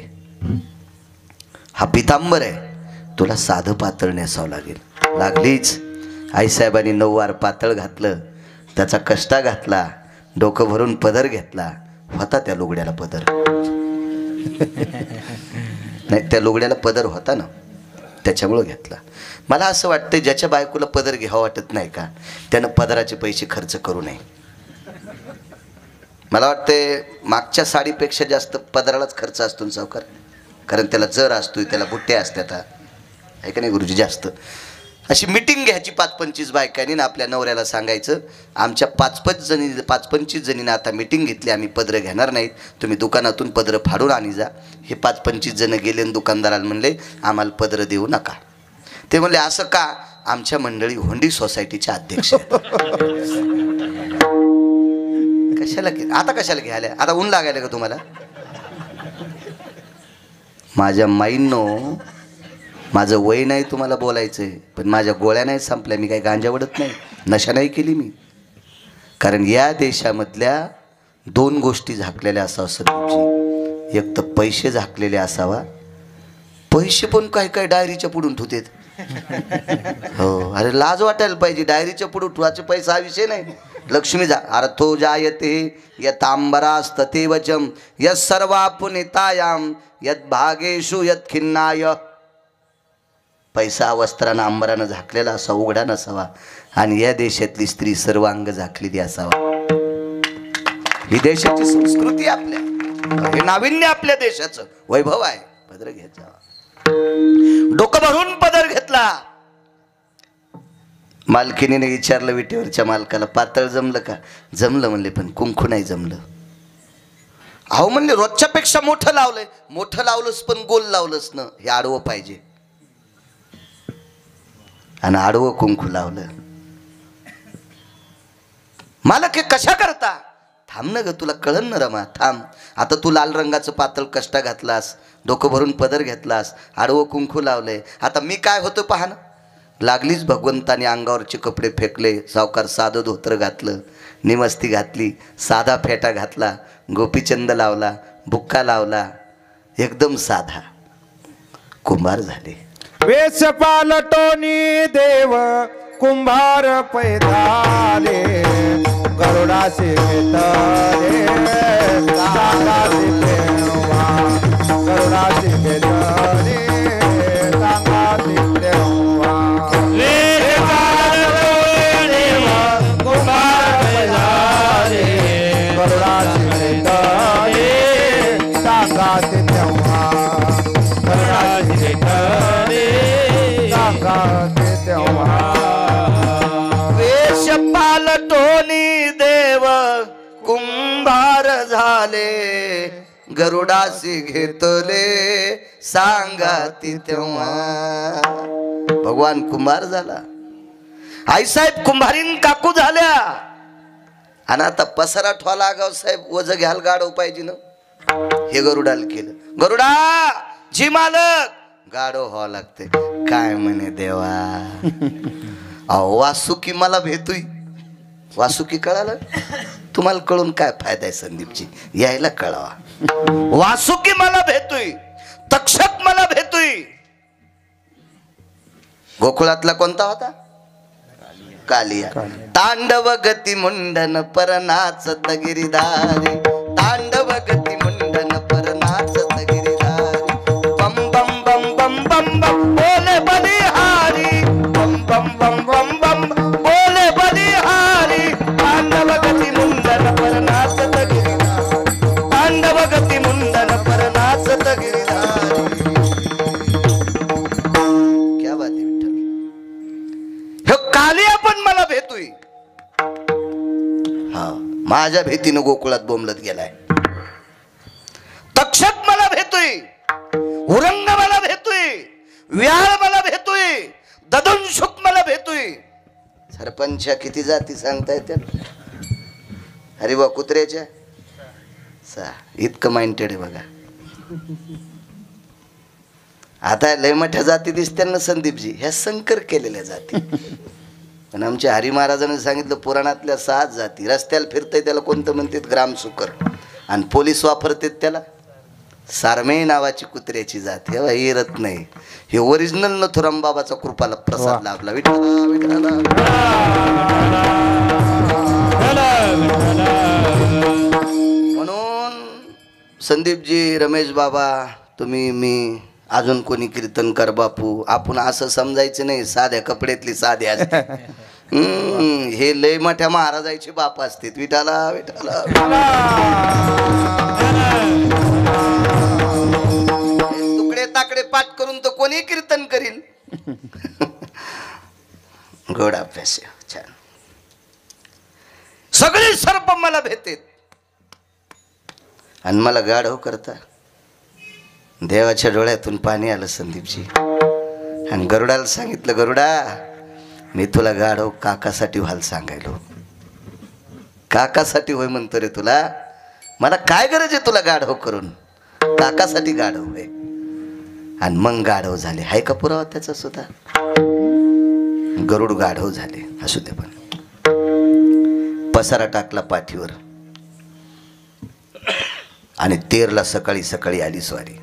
हा पितांबर आहे, तुला साधं पातळ नेसावं लागेल. लागलीच. आईसाहेबांनी 9 वार पातळ घातलं, त्याचा कष्टा घातला, डोकं भरून पदर घेतला. होता त्या लुगड्याला पदर? नाही, त्या लुगड्याला पदर होता ना, त्याच्यामुळं घेतला. मला असं वाटतं ज्याच्या बायकोला पदर घ्यावं वाटत नाही का, त्यानं पदराचे पैसे खर्च करू नये. मला वाटते मागच्या साडीपेक्षा जास्त पदरालाच खर्च असतो सावकार, कारण त्याला जर असतोय, त्याला बुट्ट्या असतात. आहे का नाही गुरुजी? जास्त अशी मिटिंग घ्यायची 5-25 बायकांनी ना आपल्या नवऱ्याला सांगायचं, आमच्या 5-25 जणींना आता मिटिंग घेतली, आम्ही पदरं घेणार नाहीत, तुम्ही दुकानातून पदरं फाडून आणि जा. हे 5-25 जण गेले आणि दुकानदाराला म्हणले आम्हाला पदरं देऊ नका. ते म्हणले असं का? आमच्या मंडळी होंडी सोसायटीचे अध्यक्ष आहेत. कशाला आता कशाला घ्यायला? आता ऊन लागायला का तुम्हाला? माझ्या माईंनो, माझं वय नाही तुम्हाला बोलायचंय, पण माझ्या गोळ्या नाही संपल्या. मी काही गांजा वडत नाही, नशा नाही केली मी. कारण या देशामधल्या 2 गोष्टी झाकलेल्या असावं सगळ्यांची. एक तर पैसे झाकलेले असावा. पैसे पण काय काय डायरीच्या पुढून ठेवतात. हो, अरे लाज वाटायला पाहिजे. डायरीच्या पुढे ठेवायचे पैसा हा विषय नाही. लक्ष्मी जा अर्थो जायते यतांबरास्तते वचम यत् सर्वापुनितायाम यत् भागेषु यत् खिन्नाय. पैसा वस्त्रानं अंबरानं झाकलेला असा, उघडा नसावा. आणि या देशातली स्त्री सर्व अंग झाकलेली असावा. ही देशाची संस्कृती आपल्या, हे नाविन्य आपल्या देशाचं वैभव आहे. पदर घेत जावा. डोकं भरून पदर घेतला. मालकिनीने विचारलं विटेवरच्या मालकाला, पातळ जमलं का? जमलं म्हणले, पण कुंकू नाही जमलं. अहो म्हणले रोजच्या पेक्षा मोठं लावलंय. मोठं लावलंस पण गोल लावलंस ना, हे आडवं पाहिजे. आणि आडवं कुंकू लावलं. मालक हे कशा करता? थांब ना ग, तुला कळन ना रमा, थांब. आता तू लाल रंगाचं पातळ कष्टा घातलास, डोकं भरून पदर घेतलास, आडवं कुंकू लावलंय. आता मी काय होतं पहा ना. लागलीच भगवंताने अंगावरचे कपडे फेकले. सावकार साधं धोतर घातलं, निमस्ती घातली, साधा फेटा घातला, गोपीचंद लावला, बुक्का लावला, एकदम साधा. कुंभार झाले.
वेश पालटोनी देव कुंभार पैदाले, गरुडाचे घेतले सांगाचे तेव्हा, गरुडाचे घेतले सांगाचे तेव्हा. वेश पालटोनी देव कुंभार पैदाले, गरुडाचे घेतले सांगाचे तेव्हा, गरुडाचे घेतले सांगाचे तेव्हा.
वेश पालटोनी देव कुंभार झाले, गरुडासी घेतले सांगाती तेव्हा. भगवान कुंभार झाला. आईसाहेब कुंभारीन काकू झाल्या. आणि आता पसारा ठोला गाव साहेब वज घ्याल गाडव पाहिजे ना. हे गरुडाला केलं. गरुडा जी मालक, गाडो व्हावं लागते. काय म्हणे देवा. अहो वासुकी मला भेटूय. वासुकी कळालं? तुम्हाला कळून काय फायदा आहे संदीपजी? यायला कळावा. वासुकी मला भेटूय, तक्षक मला भेटूय. गोकुळातला कोणता होता? कालिया. तांडव गती मुंडन परनाचत गिरिधारी, तांडव गती मुंडन परनाचत गिरिधारी. बम बम बम बम बम बम बोले बलिहारी, बम बम बम बम बम बोले बलिहारी. तांडव गती मुंडन परनाचत गिरिधारी, तांडव गती मुंडन परनाचत गिरिधारी. क्या बात आहे विठ्ठल. हे कालिया पण मला भेटूय. हा, माझ्या भीतीनं गोकुळात बोंबलत गेलाय. तक्षक मला भेटूय, उरंग मला भेटूय, व्याळ मला भेटूय, ददुनशुक मला भेटूय. सरपंच किती जाती सांगता येते? अरे वा कुत्र्याच्या इतकं माइंडेड आहे बघा. आता लय मोठ्या जाती दिसत्या ना संदीपजी, ह्या संकर केलेल्या जाती. पण आमच्या हरी महाराजांनी सांगितलं पुराणातल्या 6 जाती. रस्त्याला फिरतय त्याला कोणतं म्हणतात ग्रामसुकर, आणि पोलीस वापरतात त्याला सारमे नावाची कुत्र्याची जात. हे येत नाही, हे ओरिजिनल नथुराम बाबाचा कृपाला प्रसाद लाभला. विठ्ठला विठ्ठला. म्हणून संदीपजी, रमेश बाबा, तुम्ही, मी, अजून कोणी कीर्तनकर बापू, आपण असं समजायचं नाही साध्या कपड्यातली साधे असते. हे लय मोठ्या महाराजाचे बाप असते. विठाला विठाला. तुकडे ताकडे पाठ करून तर कोणी कीर्तन करील. गोड अभ्यास छान. सगळे सर्प मला भेटेत आणि मला गाढव करता. देवाच्या डोळ्यातून पाणी आलं संदीपजी. आणि गरुडाला सांगितलं, गरुडा मी तुला गाढव काकासाठी व्हायला सांगायलो. काकासाठी होय म्हणतो रे तुला, मला काय गरज आहे तुला गाढव करून, काकासाठी गाढव होय. आणि मग गाढव झाले. हाय का पुरावा त्याचा सुद्धा. गरुड गाढव झाले. असू दे. पण पसारा टाकला पाठीवर आणि 13ला सकाळी सकाळी आली स्वारी.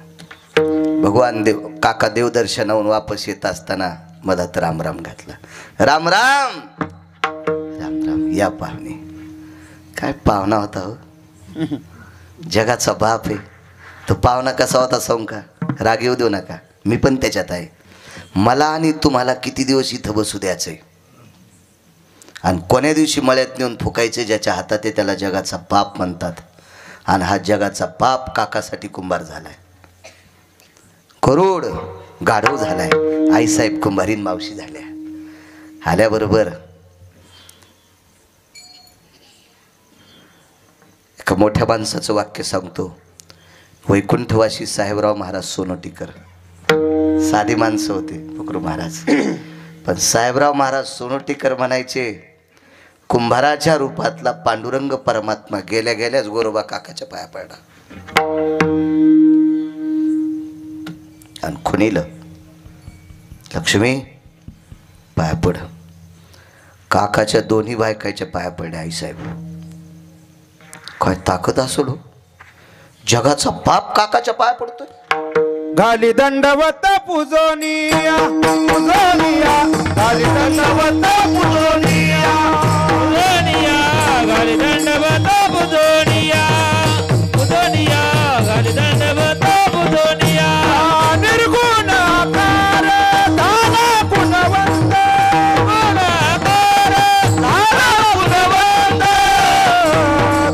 भगवान देव काका देवदर्शनाहून वापस येत असताना मधात राम राम घातला. राम राम राम राम. या पाहुणे. काय पाहुणा होता हो, जगाचा बाप आहे तो. पाहुणा कसा होता सांगू का? राग येऊ देऊ नका, मी पण त्याच्यात आहे. मला आणि तुम्हाला किती दिवस इथं बसू द्यायचंय, आणि कोण्या दिवशी मळ्यात नेऊन फुकायचे ज्याच्या हातात आहे त्याला जगाचा बाप म्हणतात. आणि हा जगाचा बाप काकासाठी कुंभार झालाय. करोड गाढव झालाय. आईसाहेब कुंभारीन मावशी झाल्या. आल्याबरोबर एका मोठ्या माणसाचं वाक्य सांगतो. वैकुंठवासी साहेबराव महाराज सोनोटीकर साधी माणसं होते फुकरू महाराज, पण साहेबराव महाराज सोनोटीकर म्हणायचे कुंभाराच्या रूपातला पांडुरंग परमात्मा गेल्या गेल्याच गोरोबा काकाच्या पाया पडला. आणि खुनीलं, लक्ष्मी पाया पड. काकाच्या दोन्ही बायकाच्या पाया पडल्या. आईसाहेब काय ताकद असो, जगाचा बाप काकाच्या पाया पडतोय.
घाली दंडवत पूजोनिया पूजोनिया, घाली दंडवत पूजोनिया पूजोनिया, घाली दंडवत पूजोनिया पूजोनिया, घाली दंडवत पूजोनिया. निर्गुण आकार झाला गुणवंत, गुणाकार झाला गुणवंत.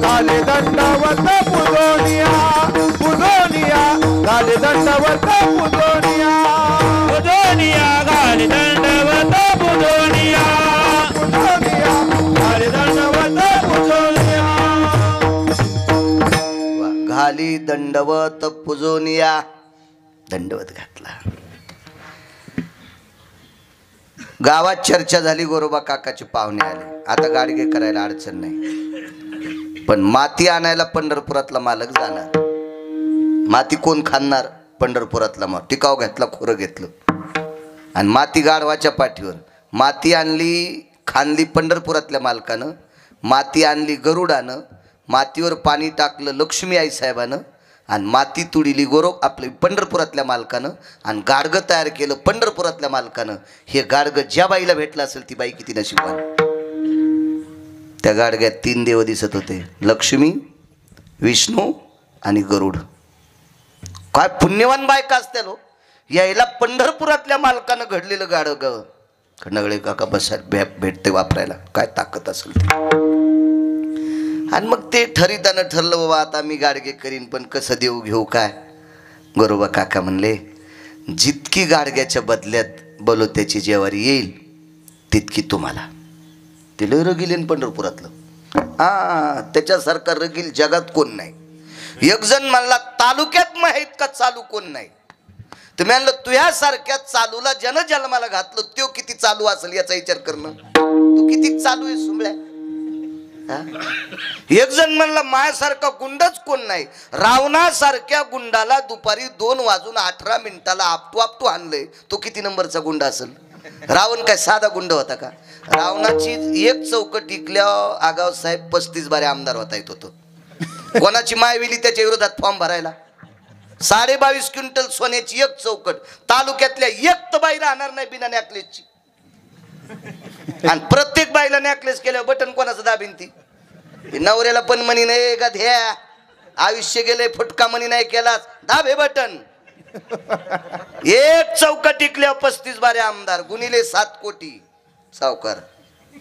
घाली दंडवत पूजोनिया पूजोनिया, घाली दंडवत पूजोनिया पूजोनिया, घाली दंडवत पूजोनिया पूजोनिया, घाली दंडवत पूजोनिया.
घाली दंडवत पूजोनिया. दंडवत घातला. गावात चर्चा झाली. गोरोबा काकाचे पाहुणे आले. आता गाडगे करायला अडचण नाही, पण माती आणायला पंढरपुरातला मालक जाणार. माती कोण खाणार? पंढरपुरातला. मग टिकाव घेतला, खोरं घेतलं आणि माती गाढवाच्या पाठीवर. माती आणली, खाणली पंढरपुरातल्या मालकानं. माती आणली गरुडानं. मातीवर पाणी टाकलं लक्ष्मी आई साहेबानं. आणि माती तुडिली आपलं पंढरपुरातल्या मालकानं. आणि गाडगं तयार केलं पंढरपुरातल्या मालकानं. हे गाडगं ज्या बाईला भेटलं असेल ती बाई किती नशिबवान. त्या गाडग्यात 3 देव दिसत होते, लक्ष्मी, विष्णू आणि गरुड. काय पुण्यवान बायका असत्या लो. यायला पंढरपुरातल्या मालकानं घडलेलं गाडगं. खंडगळे काका बसा भेटते वापरायला. काय ताकद असेल ते. आणि मग ते ठरितानं ठरलं, बाबा आता मी गाडगे करीन, पण कसं देऊ घेऊ काय. गोरोबा काका म्हणले, जितकी गाडग्याच्या बदल्यात बलोत्याची जेवारी येईल तितकी तुम्हाला. ते लय रगील पंढरपुरातलं. त्याच्यासारखा रगील जगात कोण नाही. एक जण म्हणला तालुक्यात माहीत का चालू कोण नाही. तुम्ही म्हणलं तुझ्यासारख्या चालूला जन जन्माला घातलं तो किती चालू असेल याचा विचार करणं. तू किती चालू आहे सुंबळ्या. हा? एक जण म्हणला माझ्यासारखा गुंडच कोण नाही. रावणासारख्या गुंडाला दुपारी 2:18 आपटू आपटू आणलंय. तो किती नंबरचा गुंडा असेल? रावण काय साधा गुंड होता का? रावणाची एक चौकट टिकल्या आगाव साहेब 35 बारे आमदार होता येत होतो. कोणाची मायविली त्याच्या विरोधात फॉर्म भरायला. 22.5 क्विंटल सोन्याची एक चौकट. तालुक्यातल्या एक तर बाई राहणार नाही बिना नॅकलेसची. आणि प्रत्येक बाईला नॅकलेस केल्यावर बटन कोणाचं दाबीन ती? नवऱ्याला पण म्हणी नाही का ध्या आयुष्य गेले फुटका म्हणी नाही केलास दाब हे बटन. एक चौकट टिकल्यावर 35 बारे आमदार गुणिले 7 कोटी सावकार.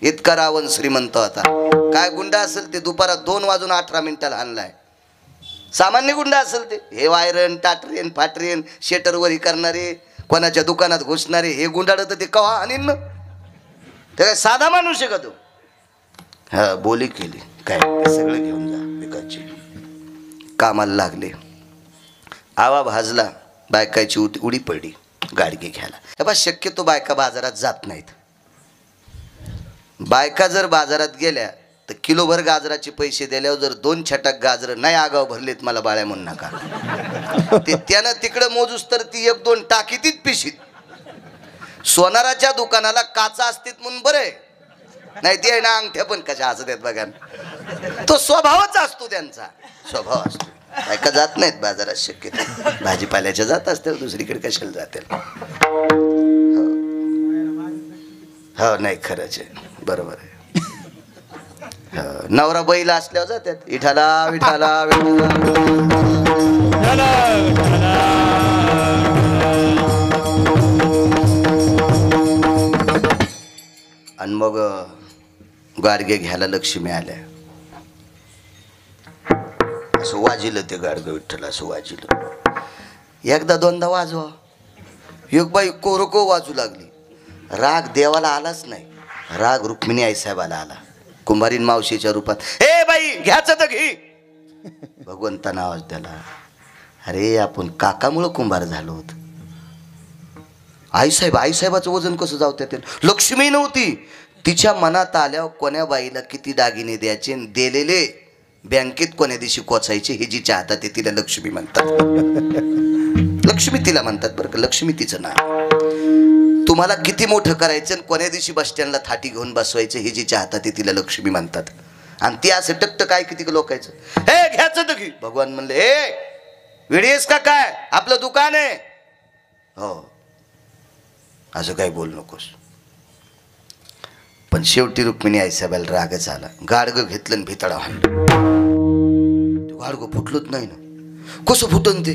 इतका रावण श्रीमंत होता. काय गुंडा असेल ते दुपारात 2:18 आणलाय. सामान्य गुंडा असेल ते हे वायरन टाटरेन फाटरेन शेटरवरी करणारे कोणाच्या दुकानात घुसणारे हे गुंडाळ तर ते कवा आणीन ना. ते काय साधा माणूस आहे का तो? हा बोली केली काय सगळं घेऊन जा विकायची. कामाला लागले. आवा भाजला. बायकाची उडी पडली गाडगे घ्यायला. हे बा शक्यतो बायका बाजारात जात नाहीत. बायका जर बाजारात गेल्या तर किलोभर गाजराचे पैसे दिल्यावर जर 2 छटाक गाजर नाही आगाव भरलेत मला बाळ्या म्हणू नका. ते त्यानं तिकडं मोजूस तर ती 1-2 टाकीतीत पिशीत. सोनाराच्या दुकानाला काचा असतील म्हणून बरं नाही ते ना अंगठ्या पण कशा असत आहेत बघा. तो स्वभावच असतो त्यांचा स्वभाव असतो. बायका जात नाहीत बाजारात शक्यतो. भाजीपाल्याच्या जात असतील दुसरीकडे कशाला जातील. हो नाही खरंच आहे बरोबर आहे. नवरा बैल असल्यावर जातात विठाला विठाला आणि मग गाडगे घ्यायला लक्ष्मी आल्या. असं वाजिलं ते गाडगं विठ्ठल असं वाजिलं. एकदा दोनदा वाजवा. एक बाई कोरको वाजू लागली. राग देवाला आलाच नाही. राग रुक्मिणी आईसाहेबाला आला. कुंभारीन मावशीच्या रूपात हे बाई घ्याच तर घे. भगवंतानं आवाज त्याला अरे आपण काकामुळं कुंभार झालो होत. आईसाहेबाचं वजन कसं जाऊ त्यात. लक्ष्मी नव्हती. तिच्या मनात आल्यावर कोण्या बाईला किती दागिने द्यायचे दिलेले बँकेत कोण्या दिवशी कोचायचे हे जिच्या हातात आहे तिला लक्ष्मी म्हणतात. लक्ष्मी तिला म्हणतात बरं का. लक्ष्मी तिचं नाव. तुम्हाला किती मोठं करायचं कोण्या दिवशी बस स्टँडला थाटी घेऊन बसवायचं हे जिच्या हातात आहे तिला लक्ष्मी म्हणतात. आणि ती असं टक्ट काय किती लोकायचं हे घ्यायचं तर घे. भगवान म्हणले हे वेळीस का काय आपलं दुकान आहे. हो असं काही बोलू नकोस. पण शेवटी रुक्मिणी आईसाहेबाला रागच आला. गाडगं घेतलं आणि भितडा हाणलं. गाडगं फुटलंच नाही ना. कसं फुटन ते?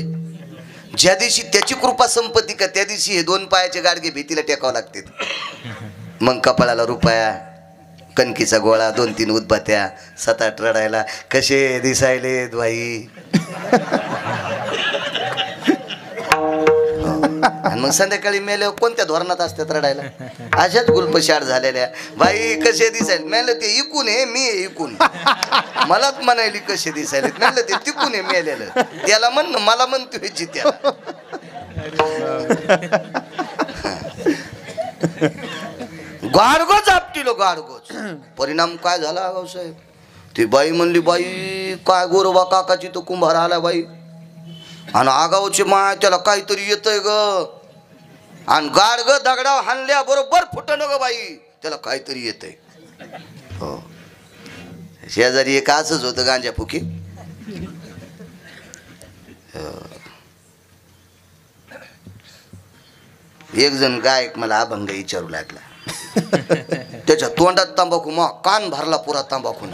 ज्या दिवशी त्याची कृपा संपत्ती का त्या दिवशी हे 2 पायाचे गाडगे भीतीला टेकावं लागते. मग कपाळाला रुपया कणकीचा गोळा 2-3 उदबत्या 7-8 रडायला कसे दिसायले बाई. आणि मग संध्याकाळी मेल्यावर कोणत्या धोरणात असतात रडायला? अशाच गुलपशाड झालेल्या बाई कसे दिसायला. मेलं ते इकून आहे मी इकून मलाच म्हणायली कसे दिसायले. मेलं ते तिकून आहे मेलेलं त्याला म्हण मला म्हणतोय जित्या. गाडगोच आपटिलो गाडगोच. परिणाम काय झाला साहेब? ती बाई म्हणली बाई काय गोरोबा काकाची तो कुंभार आला बाई. आणि आगावची माय त्याला काहीतरी येतंय ग. आणि गाडग दगडाव हाणल्या बरोबर फुटन ग बाई त्याला काहीतरी येतंय. हो शेजारी एक असंच होतं गांजा फुकी. एक जण गायक मला अभंग विचारू लागला. त्याच्या तोंडात तंबाखू मग कान भरला पुरा तंबाखू.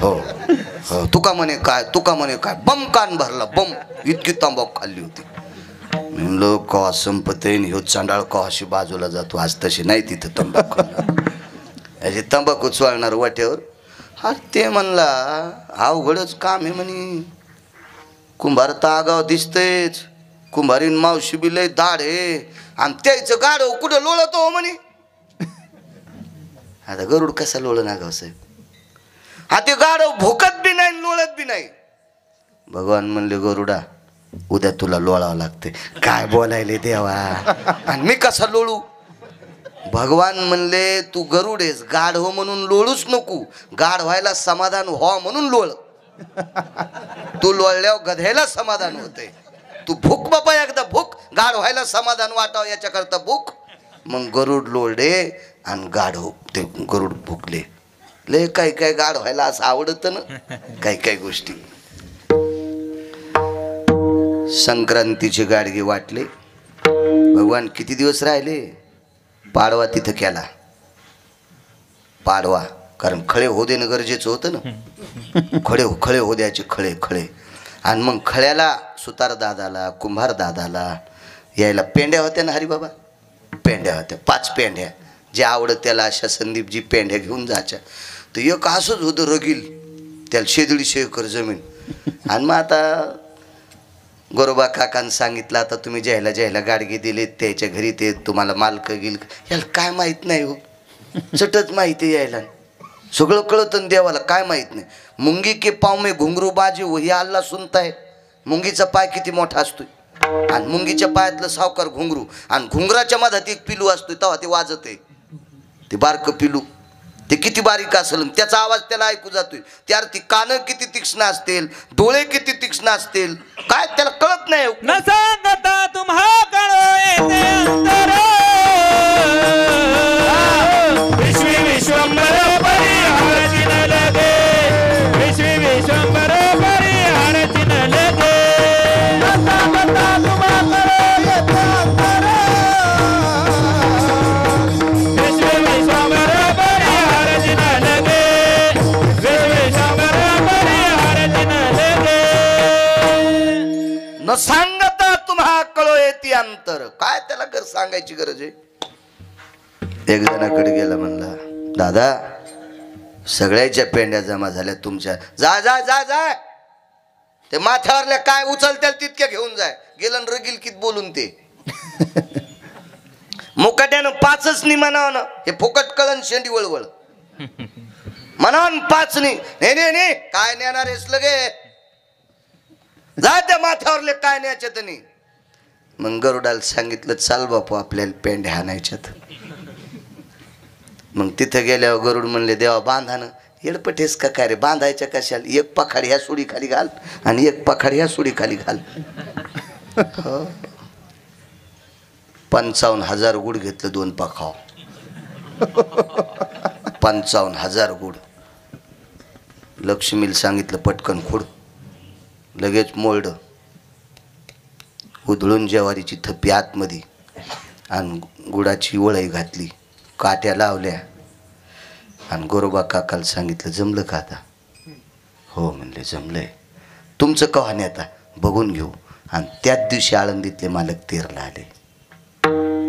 हो हो तुका म्हणे काय बम कान भरला बम इतकी तंबाखू खाल्ली होती. म्हणलं का संपतेन ह्यो चांडाळ का अशी बाजूला जातो. आज तशी नाही तिथं तंबाखू. अशी तंबाखू चोळणार वाट्यावर. हा ते म्हणला अवघडच काम आहे म्हणे. कुंभार तर आगाव दिसतेच. कुंभारीन मावशी बी लय दाढ आहे. आणि त्याचं गाडव कुठं लोळतो हो म्हणे. आता गरुड कसा लोळ ना गाव साहेब. हा ते गाडव भुकत बी नाही लोळत बी नाही. भगवान म्हणले गरुडा उद्या तुला लोळावं लागते. काय बोलायले देवा आणि मी कसा लोळू. भगवान म्हणले तू गरुड आहेस, गाढ हो म्हणून लोळूच नको, गाढ व्हायला समाधान हो म्हणून लोळ. तू लोळल्यावर गध्याला समाधान होते. तू भूक बाबा, एकदा भूक, गाढ व्हायला समाधान वाटावं याच्याकरता भूक. मग गरुड लोळले आणि गाढ हो, ते गरुड भुकले. लय काय काय गाढ व्हायला असं आवडतं ना, काही काही गोष्टी. संक्रांतीचे गाडगे वाटले. भगवान किती दिवस राहिले? पाडवा तिथं केला. पाडवा, कारण खळे हो देणं गरजेचं होतं ना. खळे हो द्यायचे, खळे. आणि मग खळ्याला सुतार दादाला, कुंभार दादाला यायला पेंड्या होत्या ना हरिबाबा, पेंड्या होत्या 5 पेंड्या. जे आवडत त्याला अशा संदीपजी पेंड्या घेऊन जायच्या. तर एक असंच होतं रगील, त्याला 150 एकर जमीन. आणि मग आता गोरोबा काकांनी सांगितलं, आता तुम्ही ज्याला गाडगे दिलेत त्याच्या घरी ते तुम्हाला मालक गेल, याला काय माहीत नाही हो, चटच माहिती यायला. सगळं कळतं देवाला, काय माहीत नाही. मुंगी के पाव में घुंगरू बाजी वही अल्लाह सुनताय. मुंगीचा पाय किती मोठा असतोय, आणि मुंगीच्या पायातलं सावकार घुंगरू, आणि घुंगराच्या मधात एक पिलू असतोय, तेव्हा ते वाजत आहे. ते बारकं पिलू ते किती बारीक असेल, त्याचा आवाज त्याला ऐकू जातोय. त्यावर ती कानं किती तीक्ष्ण असतील, डोळे किती तीक्ष्ण असतील, काय त्याला कळत नाही.
न सांगता तुम्हा कळो येते अंतर. विश्वी विश्वंभर परिहारची न लगे, विश्वी विश्वंभर परिहारची न लगे. न सांगता तुम्हा कळो येते अंतर. विश्वी विश्वंभर परिहारची न लगे, विश्वी विश्वंभर परिहारची न लगे.
न सांगता तुम्हा कळो येते अंतर. काय त्याला सांगायची गरज आहे. एक जणाकडे गेला, म्हणला दादा सगळ्याच्या पेंड्या जमा झाल्या तुमच्या, जा जा जा जा, ते माथ्यावरल्या काय उचलत्याल तितक्या घेऊन जाय. गेलं रगील कित बोलून ते मुकाट्यानं 5च नाही म्हणावं ना, हे फुकट कळण शेंडी वळवळ म्हणावं 5 नाही. नाही काय नेणार आहेस लगे, जा त्या माथ्यावरले काय न्यायचे तनी. मग गरुडाला सांगितलं चाल बापू आपल्याला पेंड्या आणायच्यात. मग तिथं गेल्यावर गरुड म्हणले देवा बांधानं. येडपटेस का काय रे, बांधायच्या कशाला, एक पाखाड ह्या सुडी खाली घाल आणि एक पाखाड ह्या सुडी खाली घाल. 55,000 गुड घेतलं 2 पाखाव. 55,000 गुड. लक्ष्मीला सांगितलं पटकन खोड. लगेच मोल्ड उधळून ज्वारीची थप्पी आतमध्ये आणि गुडाची वळई घातली, काट्या लावल्या. आणि गोरोबा काकाला सांगितलं जमलं का आता? हो म्हणले जमलंय. तुमचं कहाणी आता बघून घेऊ. आणि त्याच दिवशी आळंदीतले मालक तेरला आले.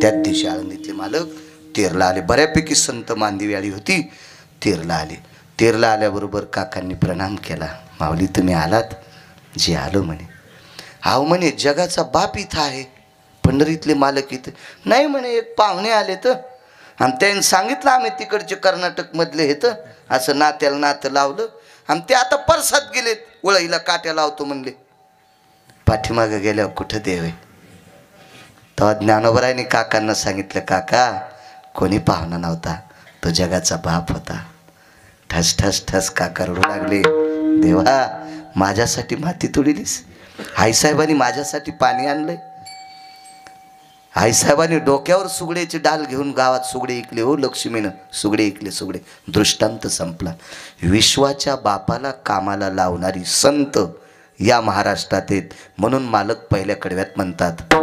त्याच दिवशी आळंदीतले मालक तेरला आले. बऱ्यापैकी संत मांदिवी आली होती, तेरला आले. तेरला आल्याबरोबर काकांनी प्रणाम केला. माऊली तुम्ही आलात? जे आलो म्हणे. हाव म्हणे जगाचा बाप इथं आहे, पंढरीतले मालक इथं नाही म्हणे. एक पाहुणे आले तर, आणि त्यांनी सांगितलं आम्ही तिकडचे कर्नाटकमधले हे तर, असं नात्याला नातं लावलं. आणि ते आता परसात गेलेत, वळईला काट्या लावतो म्हणले. पाठीमागं गेल्यावर कुठं देव आहे. तेव्हा ज्ञानोबरायने काकांना सांगितलं काका कोणी पाहुणा नव्हता, तो जगाचा बाप होता. ठस ठस ठस काका रडू लागले. देवा माझ्यासाठी माती तोडलीस, आईसाहेबांनी माझ्यासाठी पाणी आणलंय. आईसाहेबांनी डोक्यावर सुगड्याचे डाल घेऊन गावात सुगडे ऐकले हो लक्ष्मीनं. सुगडे ऐकले, सुगडे. दृष्टांत संपला. विश्वाच्या बापाला कामाला लावणारी संत या महाराष्ट्रात आहेत. म्हणून मालक पहिल्या कडव्यात म्हणतात